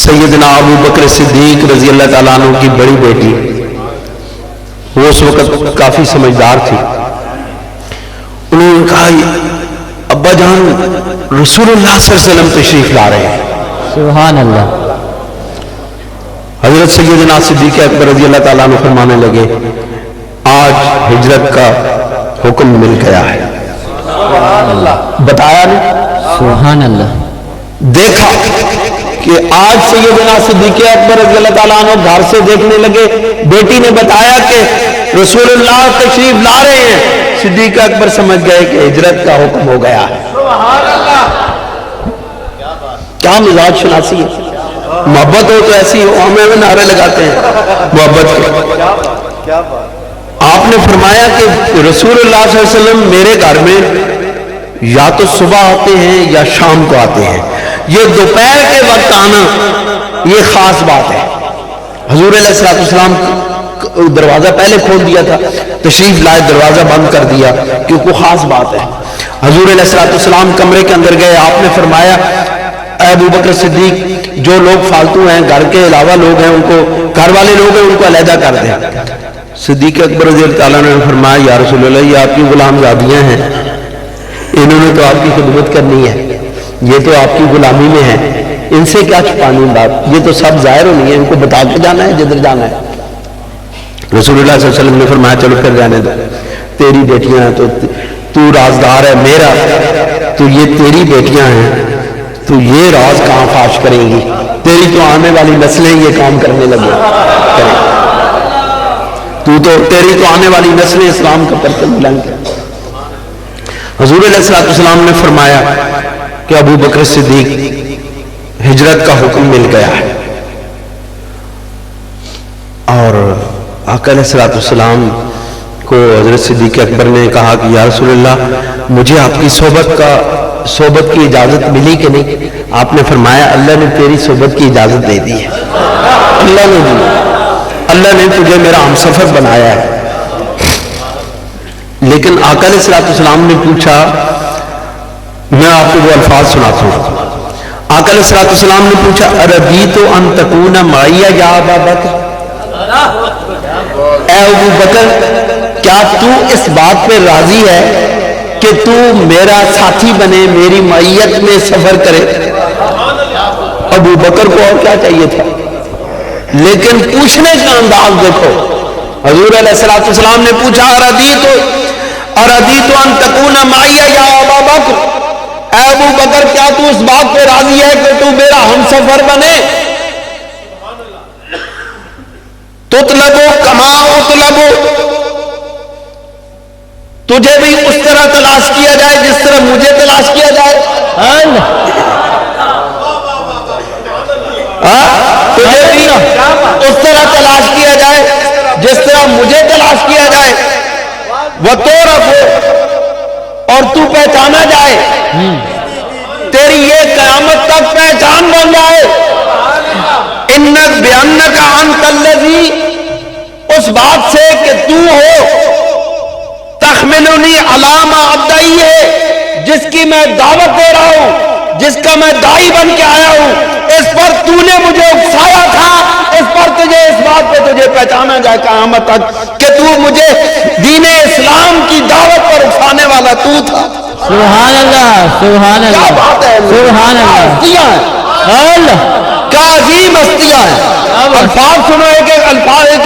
سیدنا ابو بکر صدیق رضی اللہ تعالیٰ عنہ کی بڑی بیٹی, وہ اس وقت کافی سمجھدار تھی. انہوں نے کہا ابا جان رسول اللہ صلی اللہ علیہ وسلم تشریف لا رہے ہیں. سبحان اللہ حضرت سیدنا صدیق اکبر رضی اللہ تعالیٰ عنہ فرمانے لگے آج ہجرت کا حکم مل گیا ہے. سبحان اللہ, بتایا نہیں, سبحان اللہ دیکھا کہ آج سیدنا صدیق اکبر رضی اللہ تعالیٰ عنہ گھر سے دیکھنے لگے, بیٹی نے بتایا کہ رسول اللہ تشریف لا رہے ہیں. صدیق اکبر سمجھ گئے کہ ہجرت کا حکم ہو گیا ہے. سبحان اللہ, کیا مزاج شناسی ہے. محبت ہو تو ایسی ہو, ہمیں نعرے لگاتے ہیں محبت کے. کیا بات, کیا بات, آپ نے فرمایا کہ رسول اللہ صلی اللہ علیہ وسلم میرے گھر میں یا تو صبح آتے ہیں یا شام کو آتے ہیں. یہ دوپہر کے وقت آنا یہ خاص بات ہے. حضور علیہ السلام دروازہ پہلے کھول دیا تھا, تشریف لائے دروازہ بند کر دیا کیونکہ خاص بات ہے. حضور علیہ السلام کمرے کے اندر گئے, آپ نے فرمایا اے ابو بکر صدیق جو لوگ فالتو ہیں, گھر کے علاوہ لوگ ہیں, ان کو گھر والے لوگ ہیں ان کو علیحدہ کر دیں. صدیق اکبر رضی اللہ تعالیٰ نے فرمایا یا رسول اللہ یہ آپ کی غلام زادیاں ہیں, انہوں نے تو آپ کی خدمت کرنی ہے, یہ تو آپ کی غلامی میں ہے, ان سے کیا چھپانی بات, یہ تو سب ظاہر ہونی ہے, ان کو بتا کے جانا ہے جدھر جانا ہے. رسول اللہ صلی اللہ علیہ وسلم نے فرمایا چلو پھر جانے دو, تیری بیٹیاں ہیں تو رازدار ہے میرا, تو یہ تیری بیٹیاں ہیں تو یہ راز کہاں فاش کریں گی, تیری تو آنے والی نسلیں یہ کام کرنے لگے کریں, تیری تو آنے والی نسلیں اسلام کا پرچم بلند کریں. حضور علیہ السلام نے فرمایا کہ ابو بکر صدیق ہجرت کا حکم مل گیا ہے. اور آقا علیہ السلام کو حضرت صدیق اکبر نے کہا کہ یا رسول اللہ مجھے آپ کی صحبت کی اجازت ملی کہ نہیں. آپ نے فرمایا اللہ نے تیری صحبت کی اجازت دے دی ہے, اللہ نے دی, اللہ نے تجھے میرا ہمسفر بنایا ہے. لیکن آقا علیہ السلام نے پوچھا, میں آپ کو وہ الفاظ سناتا ہوں. آقا علیہ السلام نے پوچھا اردیت ان تکون معی یا ابا بکر, اے ابو بکر کیا تو اس بات پہ راضی ہے کہ تو میرا ساتھی بنے, میری معیت میں سفر کرے. ابو بکر کو اور کیا چاہیے تھا, لیکن پوچھنے کا انداز دیکھو. حضور علیہ السلام نے پوچھا اردیت ان تکون معی یا ابا بکر, اے ابو بکر کیا تو اس بات پہ راضی ہے کہ تو میرا ہم سفر بنے. تطلبو کما اطلبو, تجھے بھی اس طرح تلاش کیا جائے جس طرح مجھے تلاش کیا جائے. تجھے بھی اس طرح تلاش کیا جائے جس طرح مجھے تلاش کیا جائے. وَتُعْرَفُ, اور تو پہچانا جائے, تیری یہ قیامت تک پہچان بن جائے. اِنَّكَ بِأَنَّكَ أَنْتَ الَّذِي, اس بات سے کہ تو ہو, تحملنی علی ما ابدعی ہے, جس کی میں دعوت دے رہا ہوں, جس کا میں داعی بن کے آیا ہوں, اس پر تو نے مجھے اکسایا تھا, اس پر تجھے اس بات پہ تجھے پہچانا جائے قیامت تک کہ تو مجھے دین اسلام کی دعوت پر اکسانے والا تو تھا. سبحان اللہ سبحان کیا اللہ بات ہے, سبحان اللہ ہستیاں ہیں, اللہ کیا عظیم ہستیاں ہیں. الفاظ سنو, ایک الفاظ ایک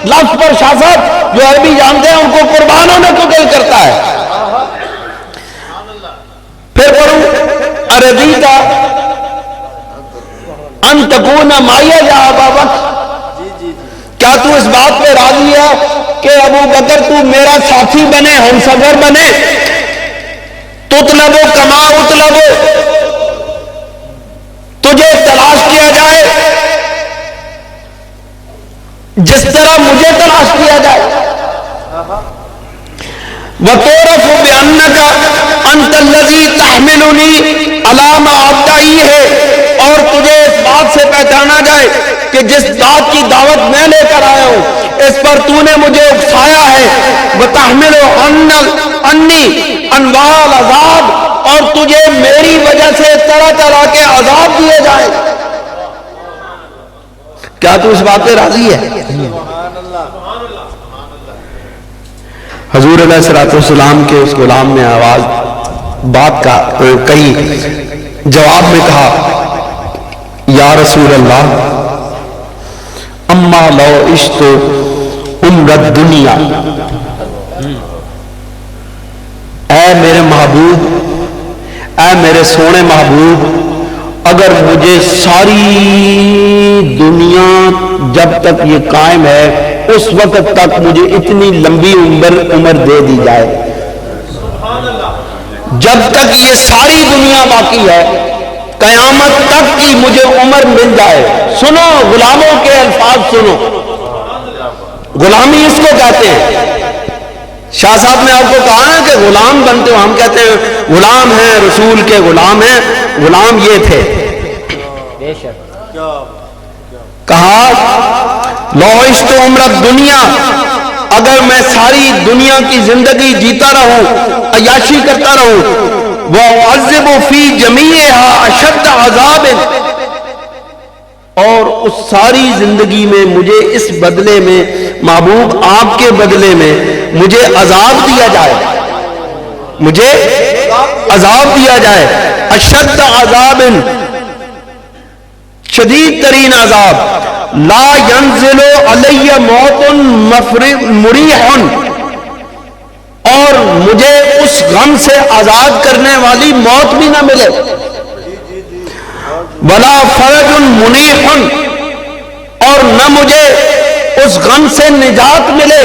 لفظ پر شاست جو عربی جانتے ہیں ان کو قربان ہونے کو دل کرتا ہے. پھر پڑھوں اردیت ان تکون معی یا ابا بکر, کیا تو اس بات پہ راضی ہے کہ ابو بکر تو میرا ساتھی بنے، ہم سفر بنے؟ تطلب کما اطلب، تجھے تلاش کیا جائے جس طرح مجھے تلاش کیا جائے۔ وَتُعْرَفُ بِأَنَّكَ أَنْتَ الَّذِي تَحْمِلُنِي عَلَىٰ مَا أَدَّعِيهِ، اور تجھے اس بات سے پہچانا جائے کہ جس بات کی دعوت میں لے کر آیا ہوں اس پر تو نے مجھے اکسایا ہے۔ وَتَحْمِلُ عَنِّي أَنْوَاعَ الْعَذَابِ، اور تجھے میری وجہ سے طرح طرح کے عذاب دیے جائیں۔ کیا تو اس بات پہ راضی ہے؟ حضور علیہ السلام کے اس غلام نے آواز بات کا کہی، جواب میں کہا یا رسول اللہ اما لو عشت عمر الدنیا، اے میرے محبوب، اے میرے سونے محبوب، اگر مجھے ساری دنیا جب تک یہ قائم ہے اس وقت تک مجھے اتنی لمبی عمر دے دی جائے، جب تک یہ ساری دنیا باقی ہے قیامت تک کی مجھے عمر مل جائے۔ سنو غلاموں کے الفاظ سنو، غلامی اس کو کہتے ہیں۔ شاہ صاحب نے آپ کو کہا نا کہ غلام بنتے ہو، ہم کہتے ہیں غلام ہیں، رسول کے غلام ہیں، غلام یہ تھے۔ کہا لو عشت عمر الدنیا، اگر میں ساری دنیا کی زندگی جیتا رہوں، عیاشی کرتا رہوں، وَأُعَذِّبُ فِي جَمِيعِهَا أَشَدَّ عَذَابٍ، اور اس ساری زندگی میں مجھے اس بدلے میں، محبوب آپ کے بدلے میں مجھے عذاب دیا جائے، مجھے عذاب دیا جائے، اشد عذاب، شدید ترین عذاب، لا ينزل علی موت مریح، اور مجھے اس غم سے آزاد کرنے والی موت بھی نہ ملے، ولا فرج منیح، اور نہ مجھے اس غم سے نجات ملے،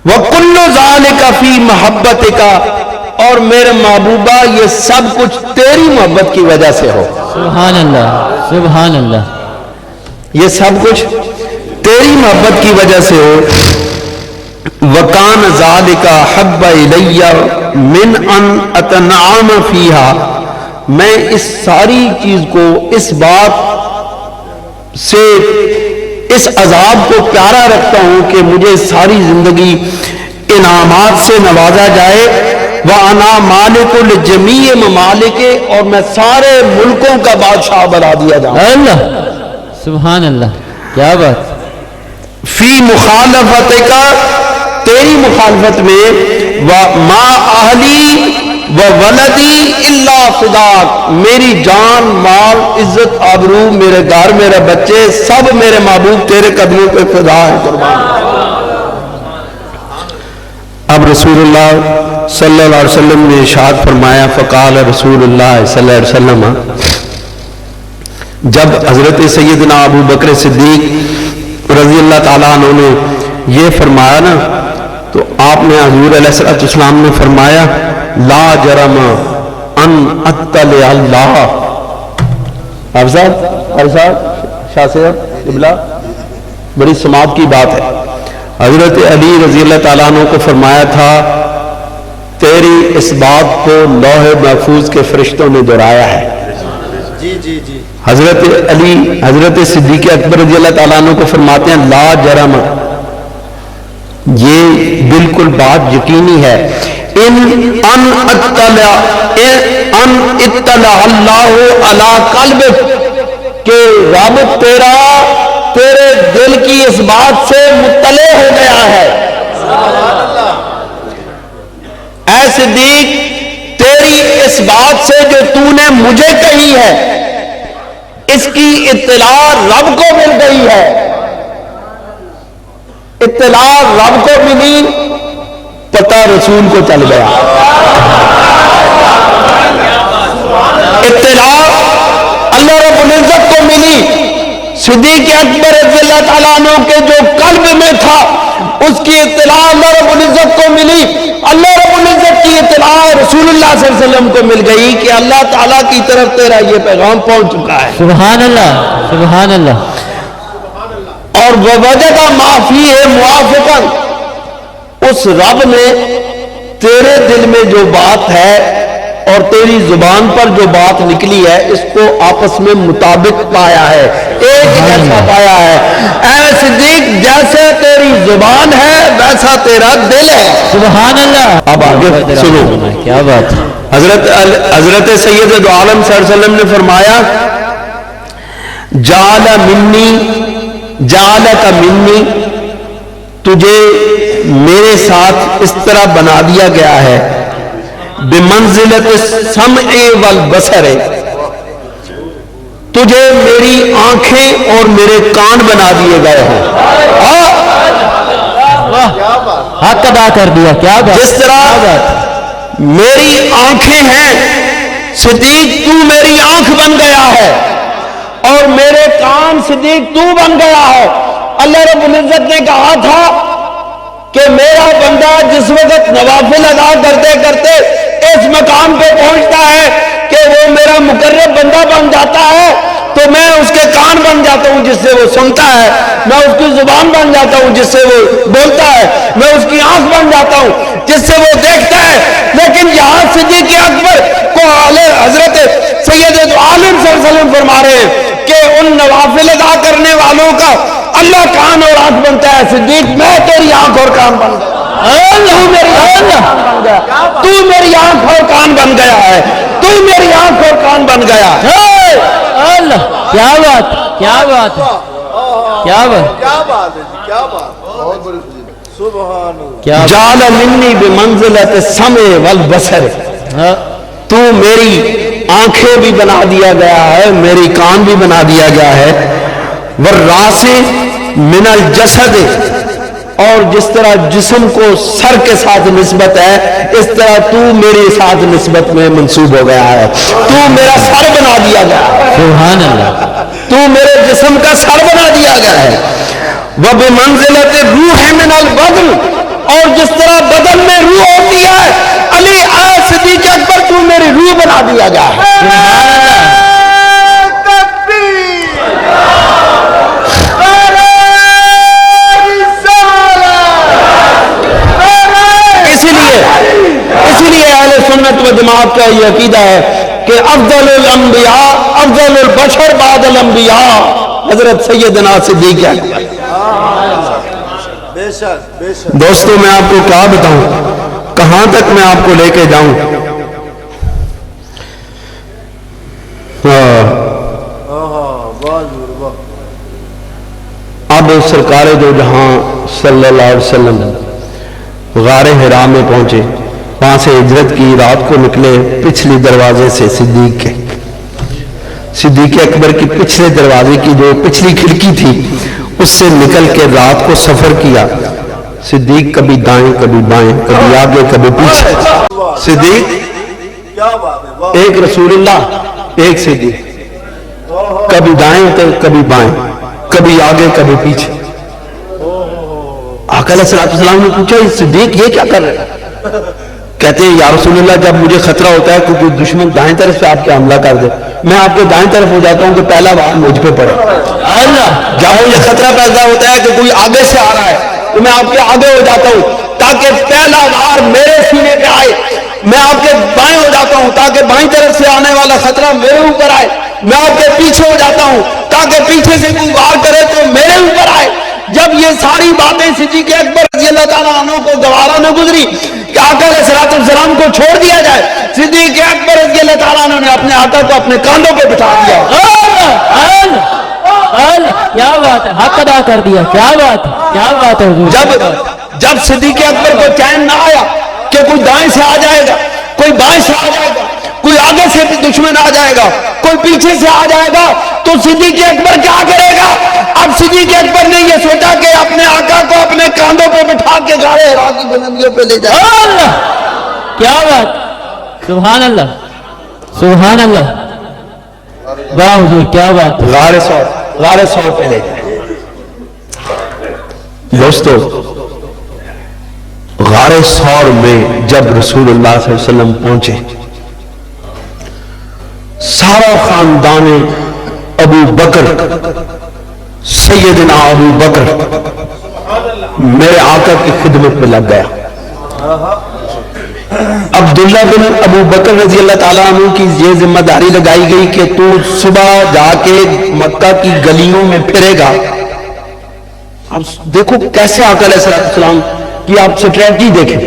وَكُلُّ ذَلِكَ فِي مَحَبَّتِكَ، اور میرے محبوبہ یہ سب کچھ تیری محبت کی وجہ سے ہو۔ سبحان اللہ، سبحان اللہ، یہ سب کچھ تیری محبت کی وجہ سے ہو۔ وَكَانَ ذَلِكَ حَبَّ إِلَيَّ مِنْ أَنْ أَتَنْعَمَ فِيهَا، میں اس ساری چیز کو اس بات سے، اس عذاب کو پیارا رکھتا ہوں کہ مجھے ساری زندگی انعامات سے نوازا جائے، وَأَنَا مَالِكُ لِجَمِيعِ مَمَالِكِ، اور میں سارے ملکوں کا بادشاہ بنا دیا جاؤں۔ اللہ، سبحان اللہ، کیا بات، فی مخالفتک، تیری مخالفت میں، وَمَا أَهْلِي وَوَلَدِي إِلَّا فِدَاكَ، میری جان، مال، عزت، آبرو، میرے گھر، میرے بچے، سب میرے محبوب تیرے قدموں پہ فدا ہے، قربان۔ اب رسول اللہ صلی اللہ علیہ وسلم نے ارشاد فرمایا، فقال رسول اللہ صلی اللہ علیہ وسلم، جب حضرت سیدنا ابو بکر صدیق رضی اللہ تعالیٰ عنہ نے یہ فرمایا نا، تو آپ نے حضور علیہ السلام نے فرمایا، لا جرم ان اطلع اللہ، آپ صاحب شاہ صاحب ابلا، بڑی سماعت کی بات ہے۔ حضرت علی رضی اللہ تعالیٰ عنہ کو فرمایا تھا، تیری اس بات کو لوح محفوظ کے فرشتوں نے دہرایا ہے۔ جی جی جی، حضرت علی، حضرت صدیق اکبر رضی اللہ تعالیٰ عنہ کو فرماتے ہیں، لا جرم، یہ بالکل بات یقینی ہے، ان اطلع اللہ علی قلبک، کہ رب تیرے دل کی اس بات سے مطلع ہو گیا ہے۔ اے صدیق، تیری اس بات سے جو تو نے مجھے کہی ہے، اس کی اطلاع رب کو مل گئی ہے، اطلاع رب کو ملی، پتہ رسول کو چل گیا، اطلاع اللہ رب العزت کو ملی۔ صدیق اکبر رضی اللہ تعالیٰ عنہ کے جو قلب میں تھا اس کی اطلاع اللہ رب العزت کو ملی. اللہ رب العزت کی اطلاع رسول اللہ صلی اللہ علیہ وسلم کو مل گئی کہ اللہ تعالیٰ کی طرف تیرا یہ پیغام پہنچ چکا ہے. سبحان اللہ سبحان اللہ. اور وجد ما فیہ موافقا، اس رب نے تیرے دل میں جو بات ہے اور تیری زبان پر جو بات نکلی ہے اس کو آپس میں مطابق پایا ہے، ایک جیسا پایا ہے. اے صدیق جیسے تیری زبان ہے ویسا تیرا دل ہے. سبحان اللہ. اب آگے سنو، کیا بات ہے. حضرت سید دو عالم صلی اللہ علیہ وسلم نے فرمایا جعل منی جعلک منی، تجھے میرے ساتھ اس طرح بنا دیا گیا ہے بمنزلت السمع والبصر، تجھے میری آنکھیں اور میرے کان بنا دیے گئے ہیں. حق ادا کر دیا. کیا بات. جس طرح میری آنکھیں ہیں صدیق تو میری آنکھ بن گیا ہے، اور میرے کان صدیق تو بن گیا ہے. اللہ رب العزت نے کہا تھا کہ میرا بندہ جس وقت نوافل ادا کرتے کرتے اس مقام پہ پہنچتا ہے کہ وہ میرا مقرب بندہ بن جاتا ہے تو میں اس کے کان بن جاتا ہوں جس سے وہ سنتا ہے، میں اس کی زبان بن جاتا ہوں جس سے وہ بولتا ہے، میں اس کی آنکھ بن جاتا ہوں جس سے وہ دیکھتا ہے. لیکن یہاں صدیق اکبر کو حضرت سید دو عالم صلی اللہ علیہ وسلم فرما رہے ہیں کہ ان نوافل ادا کرنے والوں کا اللہ کان اور آنکھ بنتا ہے. صدیق میں تیری آنکھ اور کان بن گیا، تو میری آنکھ اور کان بن گیا ہے، تو میری آنکھ اور کان بن گیا. اللہ. کیا بات کیا بات کیا بات کیا بات ہے جی، کیا بات. بہت بڑی فضیلت. سبحان اللہ. کیا بات. جعل منی بمنزلت السمع والبصر، تو میری آنکھیں بھی بنا دیا گیا ہے، میری کان بھی بنا دیا گیا ہے. والراس من الجسد، اور جس طرح جسم کو سر کے ساتھ نسبت ہے اس طرح تو میرے ساتھ نسبت میں منسوب ہو گیا ہے. تو میرا سر بنا دیا گیا ہے، سبحان اللہ. تو میرے جسم کا سر بنا دیا گیا ہے. وَبِمَنزِلَةِ الرُّوحِ مِنَ الْبَدْنِ، اور جس طرح بدن میں روح ہوتی ہے علی اے صدیق اکبر تو میری روح بنا دیا گیا ہے. اسی لیے اہل سنت و جماعت کا یہ عقیدہ ہے کہ افضل الانبیاء افضل البشر بعد الانبیاء حضرت سیدنا صدیق اکبر. بے شک بے شک. دوستو میں آپ کو کیا بتاؤں، کہاں تک میں آپ کو لے کے جاؤں. اب سرکار دو جہاں صلی اللہ علیہ وسلم غار حرا میں پہنچے، وہاں سے ہجرت کی، رات کو نکلے پچھلی دروازے سے صدیق اکبر کی پچھلے دروازے کی جو پچھلی کھڑکی تھی اس سے نکل کے رات کو سفر کیا. صدیق کبھی دائیں کبھی بائیں، کبھی آگے کبھی پیچھے. صدیق کیا بات ہے. واہ. ایک رسول اللہ ایک صدیق، کبھی دائیں تو کبھی بائیں، کبھی آگے کبھی پیچھے. آقا علیہ السلام نے پوچھا صدیق یہ کیا کر رہے ہیں؟ کہتے ہیں یا رسول اللہ جب مجھے خطرہ ہوتا ہے کہ کوئی دشمن دائیں طرف سے آپ کے حملہ کر دے میں آپ کے دائیں طرف ہو جاتا ہوں کہ پہلا وار مجھ پہ پڑے. جب مجھے خطرہ پیدا ہوتا ہے کہ کوئی آگے سے آ رہا ہے تو میں آپ کے آگے ہو جاتا ہوں تاکہ پہلا وار میرے سینے پہ آئے. میں آپ کے بائیں ہو جاتا ہوں تاکہ بائیں طرف سے آنے والا خطرہ میرے اوپر آئے. میں آپ کے پیچھے ہو جاتا ہوں تاکہ پیچھے سے کوئی وار کرے تو میرے اوپر آئے. جب یہ ساری باتیں صدیق اکبر رضی اللہ تعالیٰ عنہ کو گوارا نہ گزری کہ آقا علیہ السلام کو چھوڑ دیا جائے، صدیق اکبر رضی اللہ تعالیٰ عنہ نے اپنے آقا کو اپنے کاندھوں پہ بٹھا دیا. کیا بات ہے. حق ادا کر دیا. کیا بات ہے کیا بات ہے حضور. جب صدیق اکبر کو چین نہ آیا کہ کوئی دائیں سے آ جائے گا، کوئی بائیں سے آ جائے گا، کوئی آگے سے دشمن آ جائے گا، کوئی پیچھے سے آ جائے گا تو صدیق اکبر کیا کرے گا؟ اب صدیق اکبر نے یہ سوچا کہ اپنے آقا کو اپنے کاندھوں پہ بٹھا کے غار حرا کی بلندیوں پہ لے جائے. کیا بات. سبحان اللہ سبحان اللہ. واہ حضور کیا بات. غار سور پہ لے جائے. دوستو غار ثور میں جب رسول اللہ صلی اللہ علیہ وسلم پہنچے، سارا خاندان ابو بکر، سیدنا ابو بکر میرے آقا کی خدمت میں لگ گیا۔ عبداللہ بن ابو بکر رضی اللہ تعالیٰ عنہ کی یہ ذمہ داری لگائی گئی کہ تو صبح جا کے مکہ کی گلیوں میں پھرے گا۔ اب دیکھو کیسے آقا علیہ السلام کی آپ سٹریٹجی دیکھیں،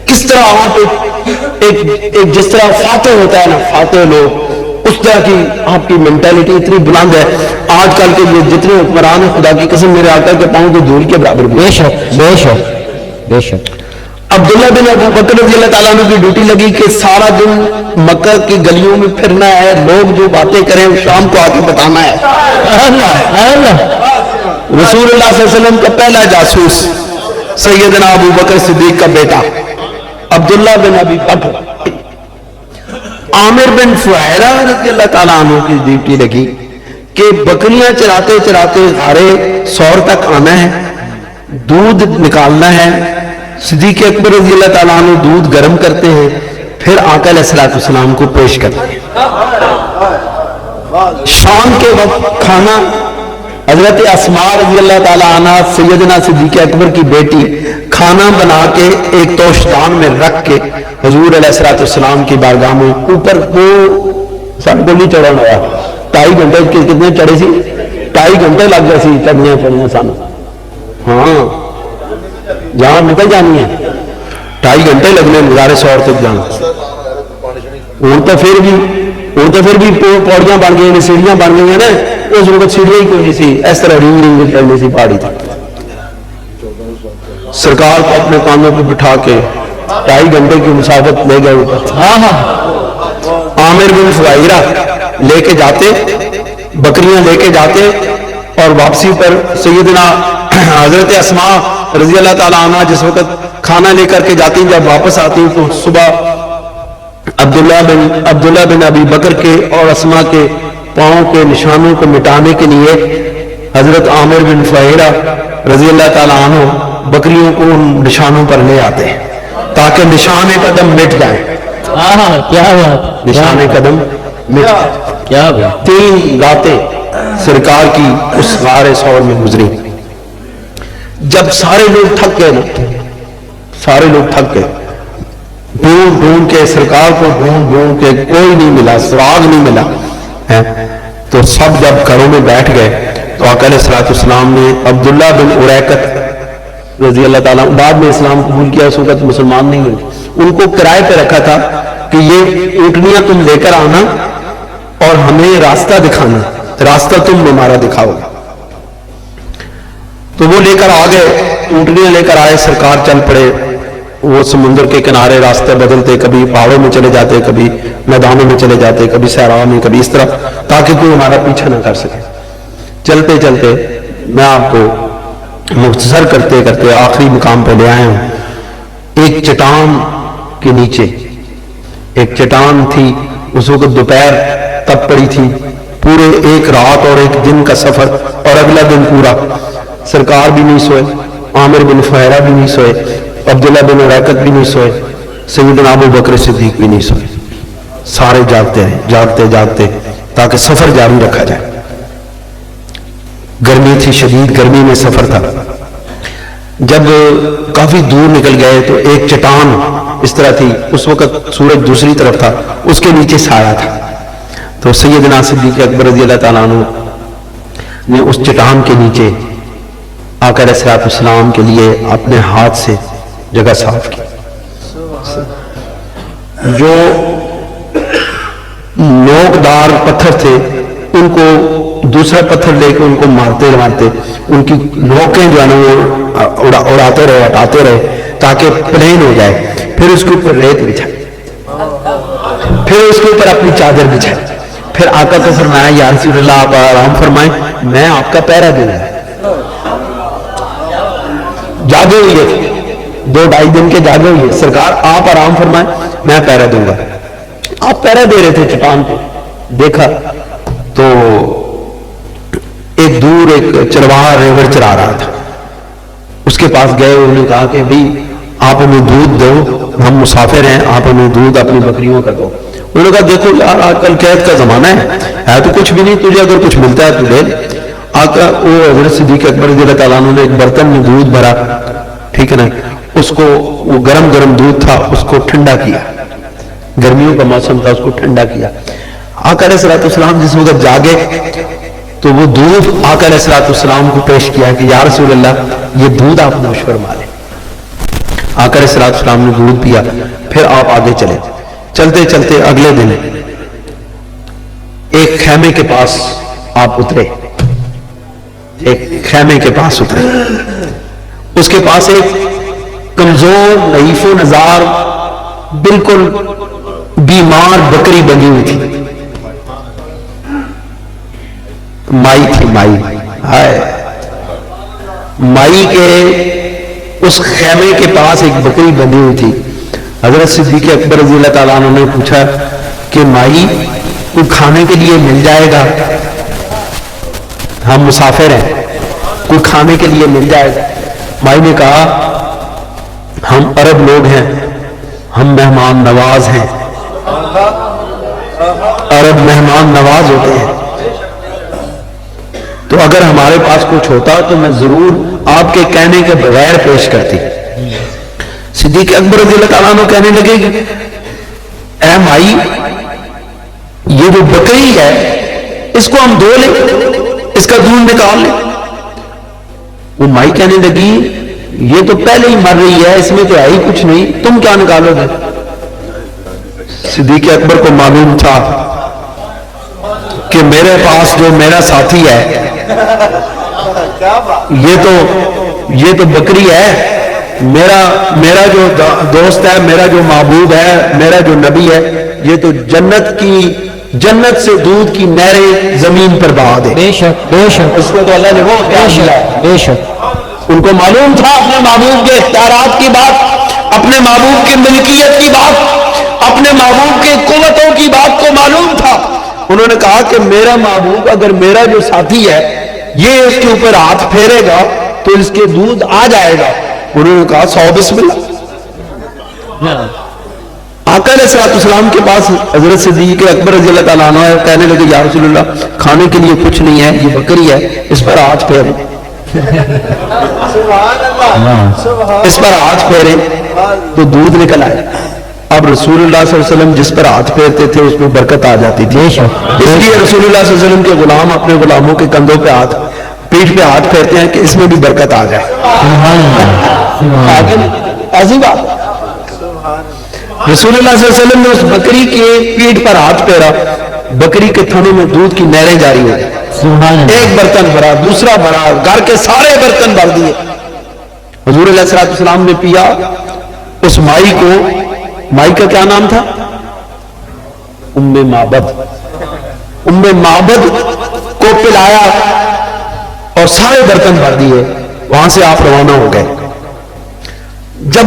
کس طرح آپ ایک جس طرح فاتح ہوتا ہے نا، فاتح لوگ، اس طرح کی آپ کی مینٹیلٹی اتنی بلند ہے۔ آج کل کے یہ جتنے حکمران ہیں، خدا کی قسم میرے آقا کے پاؤں کی دھول کے برابر بھی۔ بے شک بے شک بے شک۔ عبداللہ بن ابو بکر رضی اللہ تعالیٰ عنہ کی ڈیوٹی لگی کہ سارا دن مکہ کی گلیوں میں پھرنا ہے، لوگ جو باتیں کریں شام کو آ کے بتانا ہے۔ اللہ اللہ رسول اللہ صلی اللہ علیہ وسلم کا پہلا جاسوس سیدنا ابو بکر صدیق کا بیٹا عبداللہ بن ابی بکر، عامر بن فہیرہ رضی اللہ تعالیٰ عنہ کی ڈیوٹی لگی کہ بکریاں چراتے چراتے غار ثور تک آنا ہے، دودھ نکالنا ہے۔ صدیق اکبر رضی اللہ تعالیٰ عنہ دودھ گرم کرتے ہیں، پھر آقا علیہ السلام کو پیش کرتے ہیں۔ شام کے وقت کھانا حضرت اسماء رضی اللہ تعالیٰ عنہ سیدنا صدیق اکبر کی بیٹی کھانا بنا کے ایک توشدان میں رکھ کے حضور علیہ السلام کی بارگاہ میں اوپر وہ سب کو نہیں چڑھانا ہوا، 2.5 گھنٹے کتنے چڑھے سی، 2.5 گھنٹے لگ گئے سی چڑھنے پڑنے سن۔ ہاں جہاں نکل جانی ہے 2.5 گھنٹے لگنے غار ثور تک جانا۔ ہوں تو پھر بھی پوڑیاں بن گئی، سیڑھیاں بن گئی ہیں نا، اس وقت سیڑھیاں ہی کوئی نہیں سی، اس طرح رنگ رنگ چڑھنی سی پہاڑی تک۔ سرکار کو اپنے کانوں پہ بٹھا کے 2.5 گھنٹے کی مسافت لے گئے اوپر۔ عامر بن فہیرہ لے کے جاتے، بکریاں لے کے جاتے، اور واپسی پر سیدنا حضرت اسماء رضی اللہ تعالیٰ عنہ جس وقت کھانا لے کر کے جاتی، جب واپس آتی تو صبح عبداللہ بن ابی بکر کے اور اسماء کے پاؤں کے نشانوں کو مٹانے کے لیے حضرت عامر بن فہیرہ رضی اللہ تعالیٰ عنہ بکریوں کو ان نشانوں پر لے آتے ہیں تاکہ نشان قدم مٹ جائیں۔ کیا بات، نشان قدم مٹ جائیں۔ کیا بات۔ 3 راتیں سرکار کی اس غار ثور میں گزری۔ جب سارے لوگ تھک گئے نا، سارے لوگ تھک گئے، ڈھونڈ ڈھونڈ کے سرکار کو ڈھونڈ ڈھونڈ کے کوئی نہیں ملا، سراغ نہیں ملا ہے، تو سب جب گھروں میں بیٹھ گئے تو آقا علیہ السلام نے عبداللہ بن اریقت رضی اللہ تعالیٰ بعد میں اسلام قبول کیا، اس وقت مسلمان نہیں ہوئے، ان کو کرائے پہ رکھا تھا کہ یہ اونٹنیاں تم لے کر آنا اور ہمیں راستہ دکھانا، راستہ تم ہمارا دکھاؤ۔ تو وہ لے کر آ گئے، اونٹنیاں لے کر آئے، سرکار چل پڑے۔ وہ سمندر کے کنارے راستے بدلتے، کبھی پہاڑوں میں چلے جاتے، کبھی میدانوں میں چلے جاتے، کبھی صحرا میں، کبھی اس طرح، تاکہ کوئی ہمارا پیچھا نہ کر سکے۔ چلتے چلتے میں آپ کو مختصر کرتے کرتے آخری مقام پہ لے آیا ہوں۔ ایک چٹان کے نیچے ایک چٹان تھی، اس وقت دوپہر تب پڑی تھی، پورے 1 رات اور 1 دن کا سفر، اور اگلا دن پورا سرکار بھی نہیں سوئے، عامر بن فہیرہ بھی نہیں سوئے، عبداللہ بن اریقت بھی نہیں سوئے، سیدنا ابو بکر صدیق بھی نہیں سوئے، سارے جاگتے ہیں، جاگتے جاگتے تاکہ سفر جاری رکھا جائے۔ گرمی تھی، شدید گرمی میں سفر تھا۔ جب کافی دور نکل گئے تو ایک چٹان اس طرح تھی، اس وقت سورج دوسری طرف تھا، اس کے نیچے سایہ تھا، تو سیدنا صدیق اکبر رضی اللہ تعالیٰ عنہ نے اس چٹان کے نیچے آقا علیہ السلام کے لیے اپنے ہاتھ سے جگہ صاف کی۔ جو نوکدار پتھر تھے ان کو دوسرا پتھر لے کے ان کو مارتے مارتے ان کی نوکیں جو ہے نا وہ اڑاتے رہے، ہٹاتے رہے تاکہ پلین ہو جائے، پھر اس کے اوپر ریت بچھائی، پھر اس کے اوپر اپنی چادر بچھائی، پھر آقا کو فرمایا یا رسول اللہ آپ آرام فرمائیں، میں آپ کا پہرا دوں گا۔ جاگے ہوئے 2-2.5 دن کے جاگے ہوئے، سرکار آپ آرام فرمائیں میں پہرا دوں گا۔ آپ پہرا دے رہے تھے چٹان پہ، دیکھا تو ایک دور ایک چرواہا ریوڑ چرا رہا تھا، اس کے پاس گئے, انہوں نے کہا کہ بھائی آپ ہمیں دودھ دو, ہم مسافر ہیں, آپ ہمیں دودھ اپنی بکریوں کا دو. انہوں نے کہا دیکھو یار آج کل قید کا زمانہ ہے تو کچھ بھی نہیں, تجھے اگر کچھ ملتا ہے تو لے. آقا وہ حضرت صدیق اکبر رضی اللہ تعالیٰ عنہ نے ایک برتن میں دودھ بھرا, ٹھیک ہے نا, اس کو وہ گرم گرم دودھ تھا اس کو ٹھنڈا کیا, گرمیوں کا موسم تھا اس کو ٹھنڈا کیا. آقا علیہ الصلوۃ والسلام جس وقت جاگے تو وہ دودھ آقا علیہ الصلوۃ والسلام کو پیش کیا کہ یا رسول اللہ یہ دودھ آپ نوش فرما لیں. آقا علیہ الصلوۃ والسلام نے دودھ پیا, پھر آپ آگے چلے. چلتے چلتے اگلے دن ایک خیمے کے پاس آپ اترے, ایک خیمے کے پاس اترے. اس کے پاس ایک کمزور ضعیف و نزار بالکل بیمار بکری بندھی ہوئی تھی, مائی تھی, مائی کے اس خیمے کے پاس ایک بکری بندھی ہوئی تھی. حضرت صدیق اکبر رضی اللہ تعالیٰ عنہ نے پوچھا کہ مائی کوئی کھانے کے لیے مل جائے گا, ہم مسافر ہیں, کوئی کھانے کے لیے مل جائے گا. مائی نے کہا ہم عرب لوگ ہیں, ہم مہمان نواز ہیں, عرب مہمان نواز ہوتے ہیں, تو اگر ہمارے پاس کچھ ہوتا تو میں ضرور آپ کے کہنے کے بغیر پیش کرتی. صدیق اکبر رضی اللہ تعالیٰ عنہ کہنے لگے کہ اے مائی یہ جو بکری ہے اس کو ہم دھو لیں, اس کا دودھ نکال لیں. وہ مائی کہنے لگی یہ تو پہلے ہی مر رہی ہے, اس میں تو ہے ہی کچھ نہیں, تم کیا نکالو گے. صدیق اکبر کو معلوم تھا کہ میرے پاس جو میرا ساتھی ہے یہ تو بکری ہے, میرا جو دوست ہے, میرا جو معبود ہے, میرا جو نبی ہے, یہ تو جنت سے دودھ کی نہریں زمین پر بہا دے. بے شک بے شک, اس کو تو اللہ نے وہ بے شک. ان کو معلوم تھا اپنے محبوب کے اختیارات کی بات, اپنے محبوب کی ملکیت کی بات, اپنے محبوب کی قوتوں کی بات کو معلوم تھا. انہوں نے کہا کہ میرا محبوب اگر میرا جو ساتھی ہے یہ اس کے اوپر ہاتھ پھیرے گا تو اس کے دودھ آ جائے گا. انہوں نے کہا 100 بسم اللہ. آقا علیہ الصلوۃ والسلام کے پاس حضرت صدیق اکبر رضی اللہ تعالیٰ عنہ کہنے لگے یا رسول اللہ کھانے کے لیے کچھ نہیں ہے, یہ بکری ہے, اس پر ہاتھ پھیرے, اس پر ہاتھ پھیرے تو دودھ نکل آئے. اب رسول اللہ صلی اللہ علیہ وسلم جس پر ہاتھ پھیرتے تھے اس میں برکت آ جاتی تھی. اس لیے رسول اللہ صلی اللہ علیہ وسلم کے غلام اپنے غلاموں کے کندھوں پہ پیٹھ پہ ہاتھ پھیرتے ہیں کہ اس میں بھی برکت آ جائے. ایسی بات رسول اللہ صلی اللہ علیہ وسلم نے اس بکری کے پیٹھ پر ہاتھ پھیرا, بکری کے تھنے میں دودھ کی نہریں جاری ہو گئی. ایک برتن بھرا, دوسرا بھرا, گھر کے سارے برتن بھر دیے. حضور علیہ الصلوۃ والسلام نے پیا. اس مائی کو, مائی کا کیا نام تھا, ام معبد, ام معبد کو پلایا اور سارے برتن بھر دیے. وہاں سے آپ روانہ ہو گئے. جب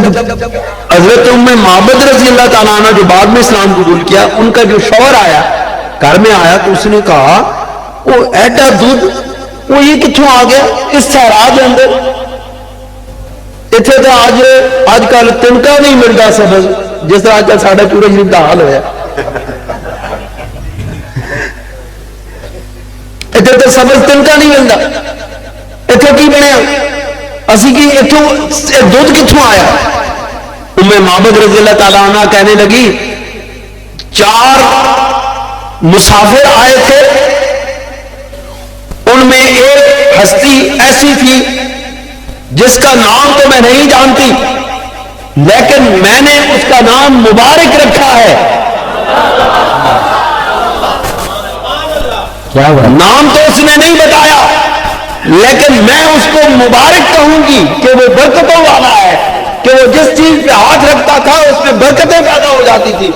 حضرت ام معبد رضی اللہ تعالیٰ عنہ جو بعد میں اسلام قبول کیا, ان کا جو شوہر آیا گھر میں آیا تو اس نے کہا وہ ایڈا دودھ وہ یہ کتوں آ گیا اس صحرا کے اندر, اتنے تو آج کل تنکا نہیں ملتا سبز جس طرح آج کل ساڈا چورا شریف کا حال ہوا. اتنے تو سبز تنکا نہیں ملتا, اتوں کی بنیا اسی کی اتوں دودھ کتوں آیا. ام معبد رضی اللہ تعالیٰ عنہ کہنے لگی 4 مسافر آئے تھے, ان میں ایک ہستی ایسی تھی جس کا نام تو میں نہیں جانتی لیکن میں نے اس کا نام مبارک رکھا ہے. نام تو اس نے نہیں بتایا لیکن میں اس کو مبارک کہوں گی کہ وہ برکتوں والا ہے, کہ وہ جس چیز پہ ہاتھ رکھتا تھا اس میں برکتیں پیدا ہو جاتی تھی.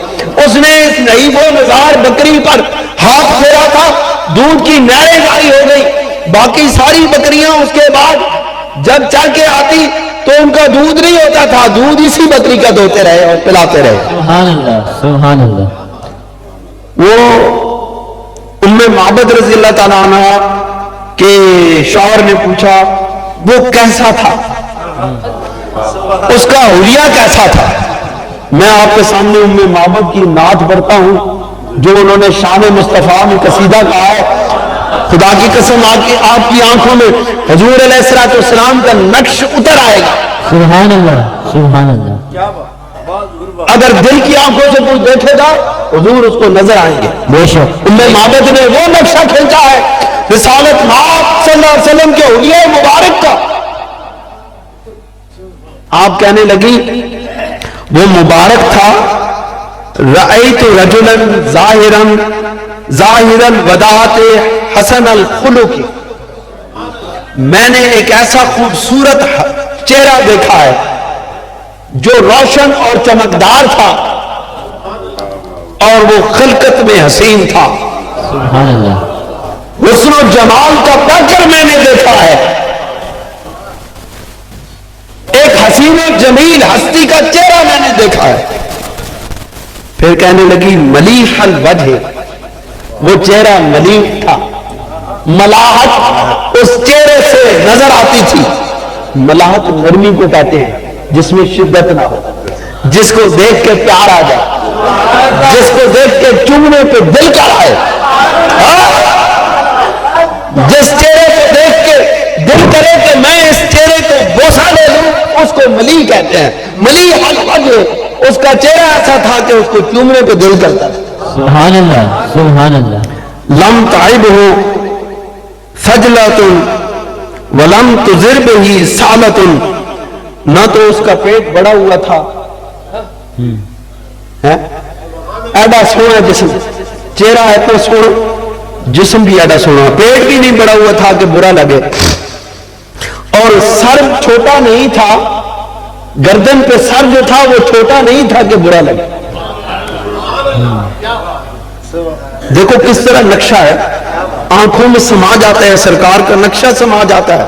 اس نے اس نحیف و نزار بکری پر ہاتھ پھیرا تھا, دودھ کی نہریں جاری ہو گئی. باقی ساری بکریاں اس کے بعد جب چل کے آتی تو ان کا دودھ نہیں ہوتا تھا, دودھ اسی بکری کا دھوتے رہے اور پلاتے رہے. سبحان اللہ سبحان اللہ. وہ ام معبد رضی اللہ تعالیٰ عنہ کے شوہر نے پوچھا وہ کیسا تھا, اس کا حلیہ کیسا تھا؟ میں آپ کے سامنے ام معبد کی نعت پڑھتا ہوں جو انہوں نے شان مصطفیٰ میں قصیدہ کہا ہے۔ خدا کی قسم آپ کی آنکھوں میں حضور علیہ السلام کا نقش اتر آئے گا۔ سبحان اللہ، سبحان اللہ۔ کیا بات، اگر دل کی آنکھوں سے کوئی دیکھے گا حضور اس کو نظر آئیں گے۔ بے شک ام معبد نے وہ نقشہ کھینچا ہے رسالت مآب صلی اللہ علیہ وسلم کے حلیہ مبارک کا۔ آپ کہنے لگی وہ مبارک تھا، رأیت رجلا ظاہرا وداعت حسن الخلق، میں نے ایک ایسا خوبصورت چہرہ دیکھا ہے جو روشن اور چمکدار تھا اور وہ خلقت میں حسین تھا۔ سبحان اللہ۔ حسن و جمال کا پیکر میں نے دیکھا ہے، ایک حسین و جمیل ہستی کا چہرہ میں نے دیکھا ہے۔ پھر کہنے لگی ملیح الوجہ، وہ چہرہ ملیح تھا، ملاحت اس چہرے سے نظر آتی تھی۔ ملاحت نرمی کو کہتے ہیں جس میں شدت نہ ہو، جس کو دیکھ کے پیار آ جائے، جس کو دیکھ کے چومنے پہ دل کر آئے، جس چہرے کو دیکھ کے دل کرے کہ میں اس چہرے کو بوسہ لے لوں، اس کو ملیح کہتے ہیں۔ ملیح الوجہ، اس کا چہرہ ایسا تھا کہ اس کو چومنے پہ دل کرتا تھا۔ سبحان اللہ، سبحان اللہ۔ لم تعبہ خجلۃ ولم تضر بہ سالۃ، نہ تو اس کا پیٹ بڑا ہوا تھا، ایڈا سونا جسم، چہرہ اتنا سونا، جسم بھی ایڈا سونا، پیٹ بھی نہیں بڑا ہوا تھا کہ برا لگے، اور سر چھوٹا نہیں تھا، گردن پہ سر جو تھا وہ چھوٹا نہیں تھا کہ برا لگے۔ دیکھو کس طرح نقشہ ہے، آنکھوں میں سما جاتا ہے، سرکار کا نقشہ سما جاتا ہے۔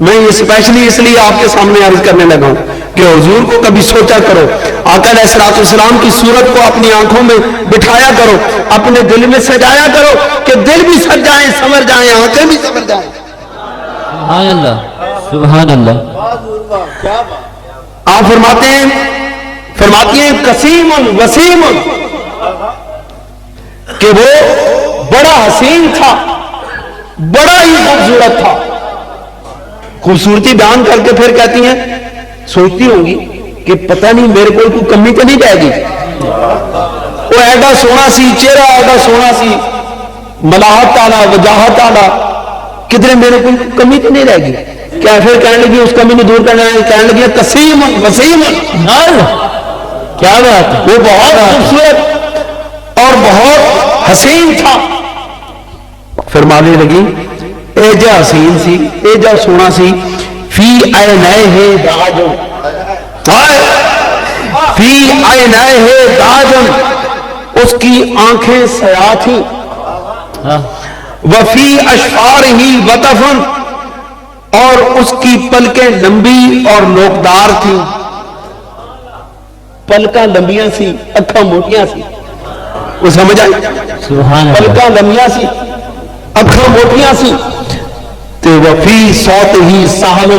میں یہ اسپیشلی اس لیے آپ کے سامنے عرض کرنے لگا ہوں کہ حضور کو کبھی سوچا کرو، آقا علیہ السلام کی صورت کو اپنی آنکھوں میں بٹھایا کرو، اپنے دل میں سجایا کرو کہ دل بھی سج جائیں، سمر جائیں، آنکھیں بھی سمر جائیں۔ سبحان اللہ، سبحان اللہ۔ کیا بات، آپ فرماتی ہیں قسیم وسیم، کہ وہ بڑا حسین تھا، بڑا ہی خوبصورت تھا۔ خوبصورتی بیان کر کے پھر کہتی ہیں سوچتی ہوں گی کہ پتہ نہیں میرے کو کوئی کمی تو نہیں جائے گی، وہ ایڈا سونا سی، چہرہ ایڈا سونا سی، ملاحت آنا، وجاہت آنا، کدھر میرے کو کمی تو نہیں رہے گی کیا؟ پھر کہنے لگی اس کمی کو دور کرنا ہے، کہنے لگی قسیم وسیم، کیا بات ہے، وہ بہت خوبصورت اور بہت حسین تھا۔ فرمانے لگی اے جا حسین سی، اے جا سونا سی، فی عینیہ داجن، فی عینیہ داجن، اس کی آنکھیں سیاہ تھیں، وفی اشفارہ وطفن، اور اس کی پلکیں لمبی اور نوکدار تھیں، پلکاں لمبیاں سی، اکھاں موٹیاں سی، وہ سمجھ آئی؟ سبحان اللہ۔ پلکاں لمبیاں سی، اکھاں موٹیاں سی، تے وفی صوت ہی سہل،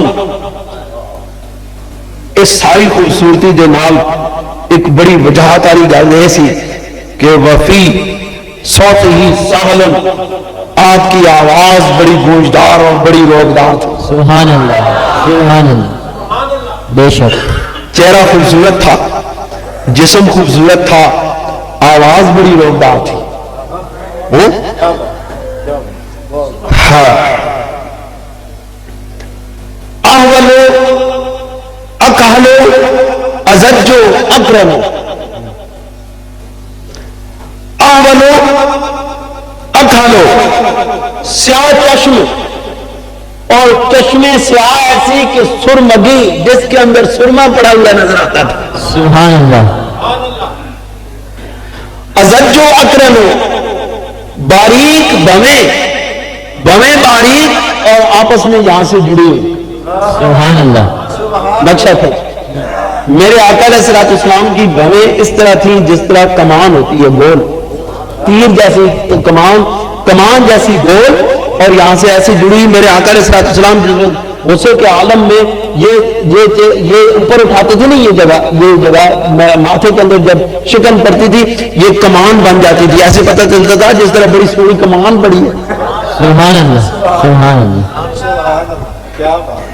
اس ساری خوبصورتی دے نال ایک بڑی وجاہت والی گل یہ سی کہ وفی صوت ہی سہل، آپ کی آواز بڑی گونجدار اور بڑی روکدار تھی۔ سبحان اللہ، سبحان اللہ، بے شک۔ چہرہ خوبصورت تھا، جسم خوبصورت تھا، آواز بڑی روکدار تھی۔ احولو اکہلو ازجو اکرمو، احولو اکہلو، سیاہ چشم، اور چشمے سیاہ ایسی کہ سرمگی جس کے اندر سرما پڑا ہوا نظر آتا تھا۔ سبحان اللہ۔ ازجو اکرمو، باریک بویں باریک اور آپس میں یہاں سے جڑی ہوئی، سبحان اللہ۔ نقشہ تھا۔ میرے آقا علیہ السلام کی بویں اس طرح تھیں جس طرح کمان ہوتی ہے، گول تیر جیسی، کمان جیسی گول، اور یہاں سے ایسی جڑی۔ میرے آقا علیہ السلام غصے کے عالم میں یہ اوپر اٹھاتے تھے نا، یہ جگہ ماتھے کے اندر جب شکن پڑتی تھی یہ کمان بن جاتی تھی، ایسے پتہ چلتا تھا جس طرح بڑی سونی کمان پڑی ہے. سبحان اللہ سبحان اللہ. کیا بات.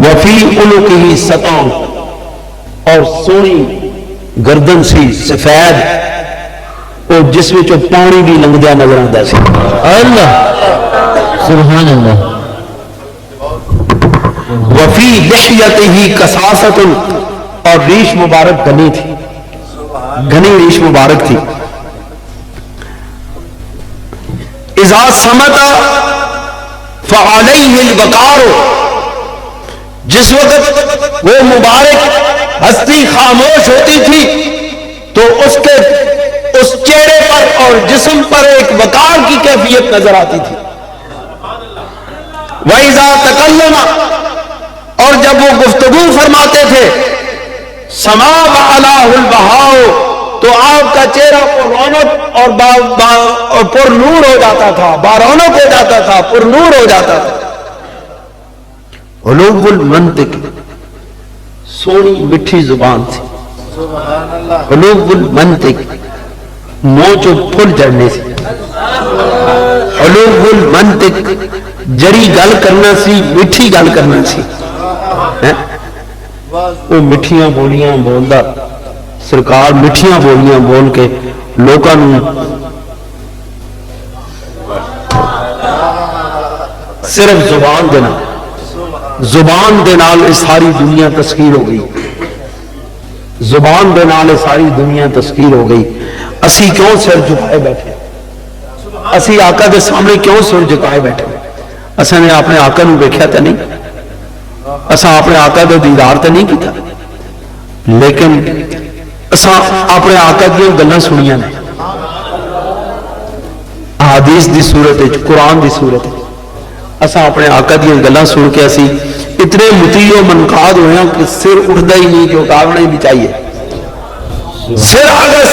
وفی عنقہ سطع، اور سونی گردن سی سفید اور جس میں پانی بھی لنگدیا نظر آتا سی. اللہ سبحان اللہ. وفی لحیتہ کثافۃ، اور ریش مبارک گھنی تھی، گھنی ریش مبارک تھی. اذا صمت فعلیہ الوقار، جس وقت وہ مبارک ہستی خاموش ہوتی تھی تو اس چہرے پر اور جسم پر ایک وقار کی کیفیت نظر آتی تھی. وَإِذَا تَكَلَّمَ، اور جب وہ گفتگو فرماتے تھے، سما وعلاہ البہاؤ، تو آپ کا چہرہ پر رونق اور پر نور ہو جاتا تھا، بارونق ہو جاتا تھا، پر نور ہو جاتا تھا. علو المنطق، سونی مٹھی زبان تھی. سبحان اللہ. علو المنطق، موچ و پھل جڑنے سے. علو المنطق، جڑی گل کرنا سی، میٹھی گل کرنا سی. وہ مٹھیاں بولیاں بولدا سرکار، مٹھیاں بولیاں بول کے لوکاں صرف زبان دے نال ساری دنیا تسخیر ہو گئی. زبان دے نال ساری دنیا تسخیر ہو گئی. اسی کیوں سر جھکائے بیٹھے؟ اسی آقا دے سامنے کیوں سر جھکائے بیٹھے؟ اساں نے اپنے آقا نو ویکھیا تے نہیں، اساں اپنے آقا دا دیدار تے نہیں کیتا، لیکن اساں اپنے آقا دی گلاں سنیاں نے، احادیث دی صورت وچ، قرآن دی صورت وچ. اساں اپنے آقا دی گلاں سن کے اسی اتنے مطیع و منقاد ہوئے ہیں کہ سر اٹھتا ہی نہیں، کہ اٹھانا ہی نہیں چاہیے. سر اگر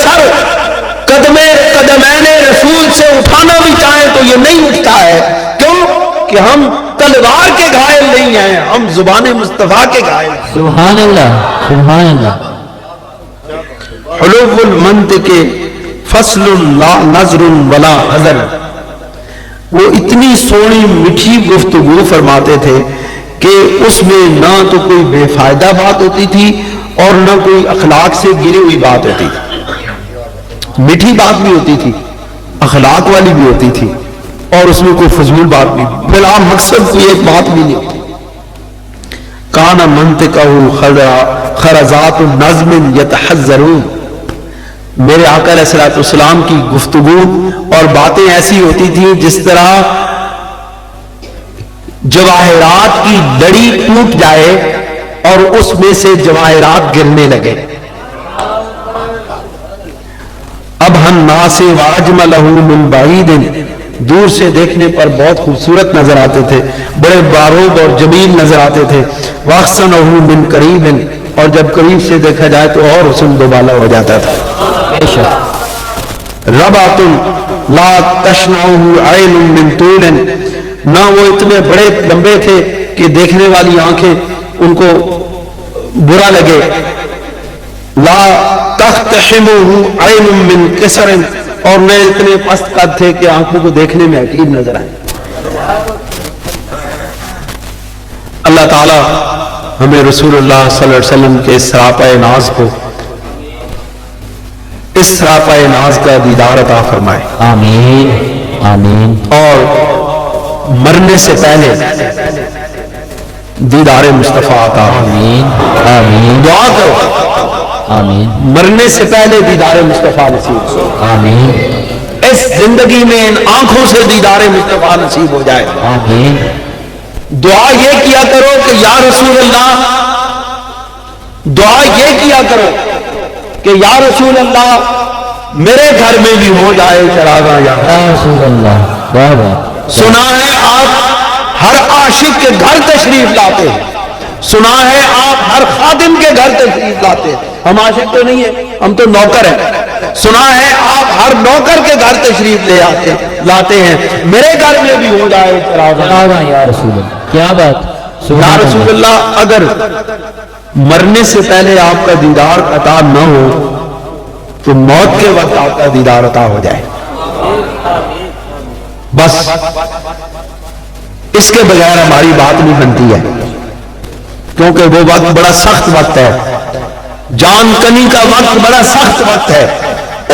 قدمین رسول سے اٹھانا بھی چاہیں تو یہ نہیں اٹھتا ہے. کیوں؟ کہ ہم تلوار کے گھائل نہیں ہیں، ہم زبان مصطفیٰ کے گھائل ہیں. سبحان اللہ سبحان اللہ. حلو المنطق فصل لا نظر ولا حذر، وہ اتنی سونی میٹھی گفتگو فرماتے تھے کہ اس میں نہ تو کوئی بے فائدہ بات ہوتی تھی اور نہ کوئی اخلاق سے گری ہوئی بات ہوتی تھی. میٹھی بات بھی ہوتی تھی، اخلاق والی بھی ہوتی تھی، اور اس میں کوئی فضول بات بھی، بلا مقصد کوئی ایک بات بھی نہیں ہوتی. کان منطقہ خرزات نظم یتحذرون، میرے آقا علیہ الصلوۃ والسلام کی گفتگو اور باتیں ایسی ہوتی تھی جس طرح جواہرات کی لڑی ٹوٹ جائے اور اس میں سے جواہرات گرنے لگے. اب ہم ناسے واجملہ من بعید، دور سے دیکھنے پر بہت خوبصورت نظر آتے تھے، بڑے باروب اور جمیل نظر آتے تھے. واحسنہ من قریب، اور جب قریب سے دیکھا جائے تو اور حسن دوبالا ہو جاتا تھا. ربعۃ لا تشنعہ عین من طول، نہ وہ اتنے بڑے لمبے تھے کہ دیکھنے والی آنکھیں ان کو برا لگے. لا تختحمہ عین من قصر، اور نہ اتنے پست قد تھے کہ آنکھوں کو دیکھنے میں عجیب نظر آئے. اللہ تعالی ہمیں رسول اللہ صلی اللہ علیہ وسلم کے سراپا ناز کو، اس سراپا ناز کا دیدار عطا فرمائے. آمین آمین. اور مرنے سے پہلے دیدار مصطفیٰ عطا. آمین آمین. دعا کرو آمین مرنے سے پہلے دیدار مصطفیٰ نصیب. آمین اس زندگی میں ان آنکھوں سے دیدار مصطفیٰ نصیب ہو جائے. آمین. دعا یہ کیا کرو کہ یا رسول اللہ، دعا یہ کیا کرو کہ یا رسول اللہ میرے گھر میں بھی ہو جائے چراغاں. یا رسول اللہ، واہ واہ. سنا ہے آپ ہر عاشق کے گھر تشریف لاتے ہیں، سنا ہے آپ ہر خادم کے گھر تشریف لاتے ہیں. ہم عاشق تو نہیں ہیں، ہم تو نوکر ہیں. سنا ہے آپ ہر نوکر کے گھر تشریف لاتے ہیں. میرے گھر میں بھی ہو جائے چراغاں. یا رسول اللہ، کیا بات. یا رسول اللہ اگر مرنے سے پہلے آپ کا دیدار عطا نہ ہو تو موت کے وقت آپ کا دیدار عطا ہو جائے، بس اس کے بغیر ہماری بات نہیں بنتی ہے، کیونکہ وہ وقت بڑا سخت وقت ہے، جان کنی کا وقت بڑا سخت وقت ہے،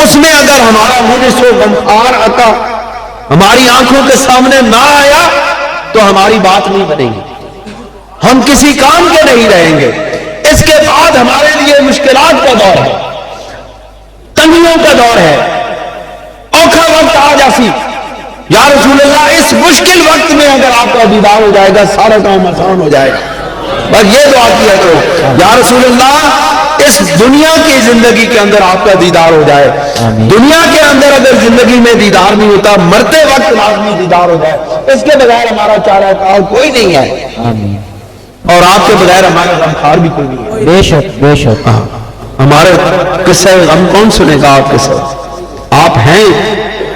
اس میں اگر ہمارا مونس و غمخوار عطا ہماری آنکھوں کے سامنے نہ آیا تو ہماری بات نہیں بنے گی، ہم کسی کام کے نہیں رہیں گے۔ اس کے بعد ہمارے لیے مشکلات کا دور ہے، تنگیوں کا دور ہے، اوکھا وقت آ جاسی۔ یا رسول اللہ اس مشکل وقت میں اگر آپ کا دیدار ہو جائے گا سارا کام آسان ہو جائے گا، بس یہ دعا کیا کرو یا رسول اللہ اس دنیا کی زندگی کے اندر آپ کا دیدار ہو جائے، دنیا کے اندر اگر زندگی میں دیدار نہیں ہوتا مرتے وقت لازمی دیدار ہو جائے، اس کے بغیر ہمارا چارہ کار کوئی نہیں ہے، اور آپ کے بغیر ہمارا غمخوار بھی کوئی نہیں ہے۔ بے شک بے شک، ہمارے قصہ غم کون سنے گا؟ آپ کے ساتھ آپ ہیں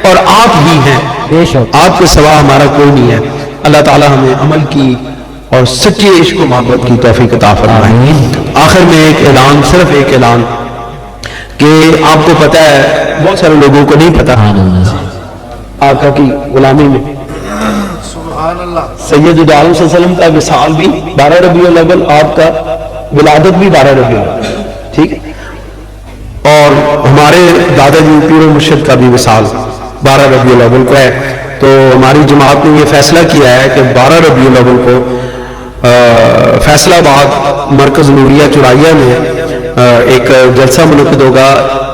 اور آپ ہی ہیں، بے شک، آپ کے سوا ہمارا کوئی نہیں ہے۔ اللہ تعالی ہمیں عمل کی اور سچے عشق و محبت کی توفیق عطا فرمائے۔ آخر میں ایک اعلان، صرف ایک اعلان کہ آپ کو پتہ ہے بہت سارے لوگوں کو نہیں پتا، آقا کی غلامی میں سبحان اللہ، سید عالم صلی اللہ علیہ وسلم کا وصال بھی 12 ربیع الاول، آپ کا ولادت بھی 12 ربیع الاول، ٹھیک ہے، اور ہمارے دادا جی پیر و مرشد کا بھی وصال 12 ربیع الاول کو ہے، تو ہماری جماعت نے یہ فیصلہ کیا ہے کہ 12 ربیع الاول کو فیصلہ آباد مرکز نوریہ چرائیہ میں ایک جلسہ منعقد ہوگا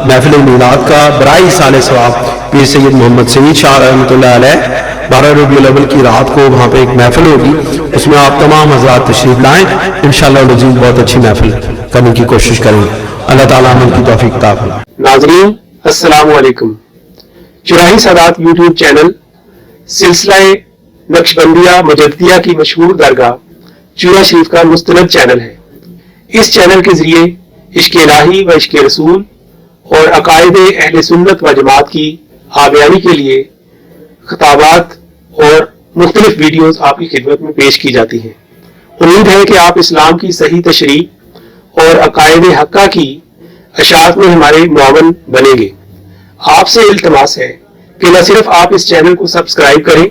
محفل میلاد کا برائے سال ثواب پیر سید محمد سعید شاہ رحمۃ اللہ علیہ۔ 12 ربیع الاول کی رات کو وہاں پہ ایک محفل ہوگی، اس میں آپ تمام حضرات تشریف لائیں، انشاءاللہ العزیز بہت اچھی محفل کرنے کی کوشش کریں، اللہ تعالیٰ عمل کی توفیق عطا فرمائے۔ ناظرین السلام علیکم، چراہی سادات یوٹیوب چینل سلسلہ نقشبندیہ مجددیہ کی مشہور درگاہ چورا شریف کا مستند چینل ہے۔ اس چینل کے ذریعے عشق الہی و عشق رسول اور عقائد اہل سنت و جماعت کی آبیانی کے لیے خطابات اور مختلف ویڈیوز آپ کی خدمت میں پیش کی جاتی ہیں۔ امید ہے کہ آپ اسلام کی صحیح تشریح اور عقائد حقہ کی اشاعت میں ہمارے معاون بنیں گے۔ آپ سے التماس ہے کہ نہ صرف آپ اس چینل کو سبسکرائب کریں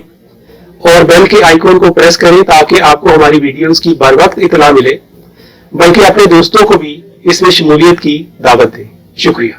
اور بیل کے آئیکن کو پریس کریں تاکہ آپ کو ہماری ویڈیوز کی بر وقت اطلاع ملے، بلکہ اپنے دوستوں کو بھی اس میں شمولیت کی دعوت دیں۔ شکریہ۔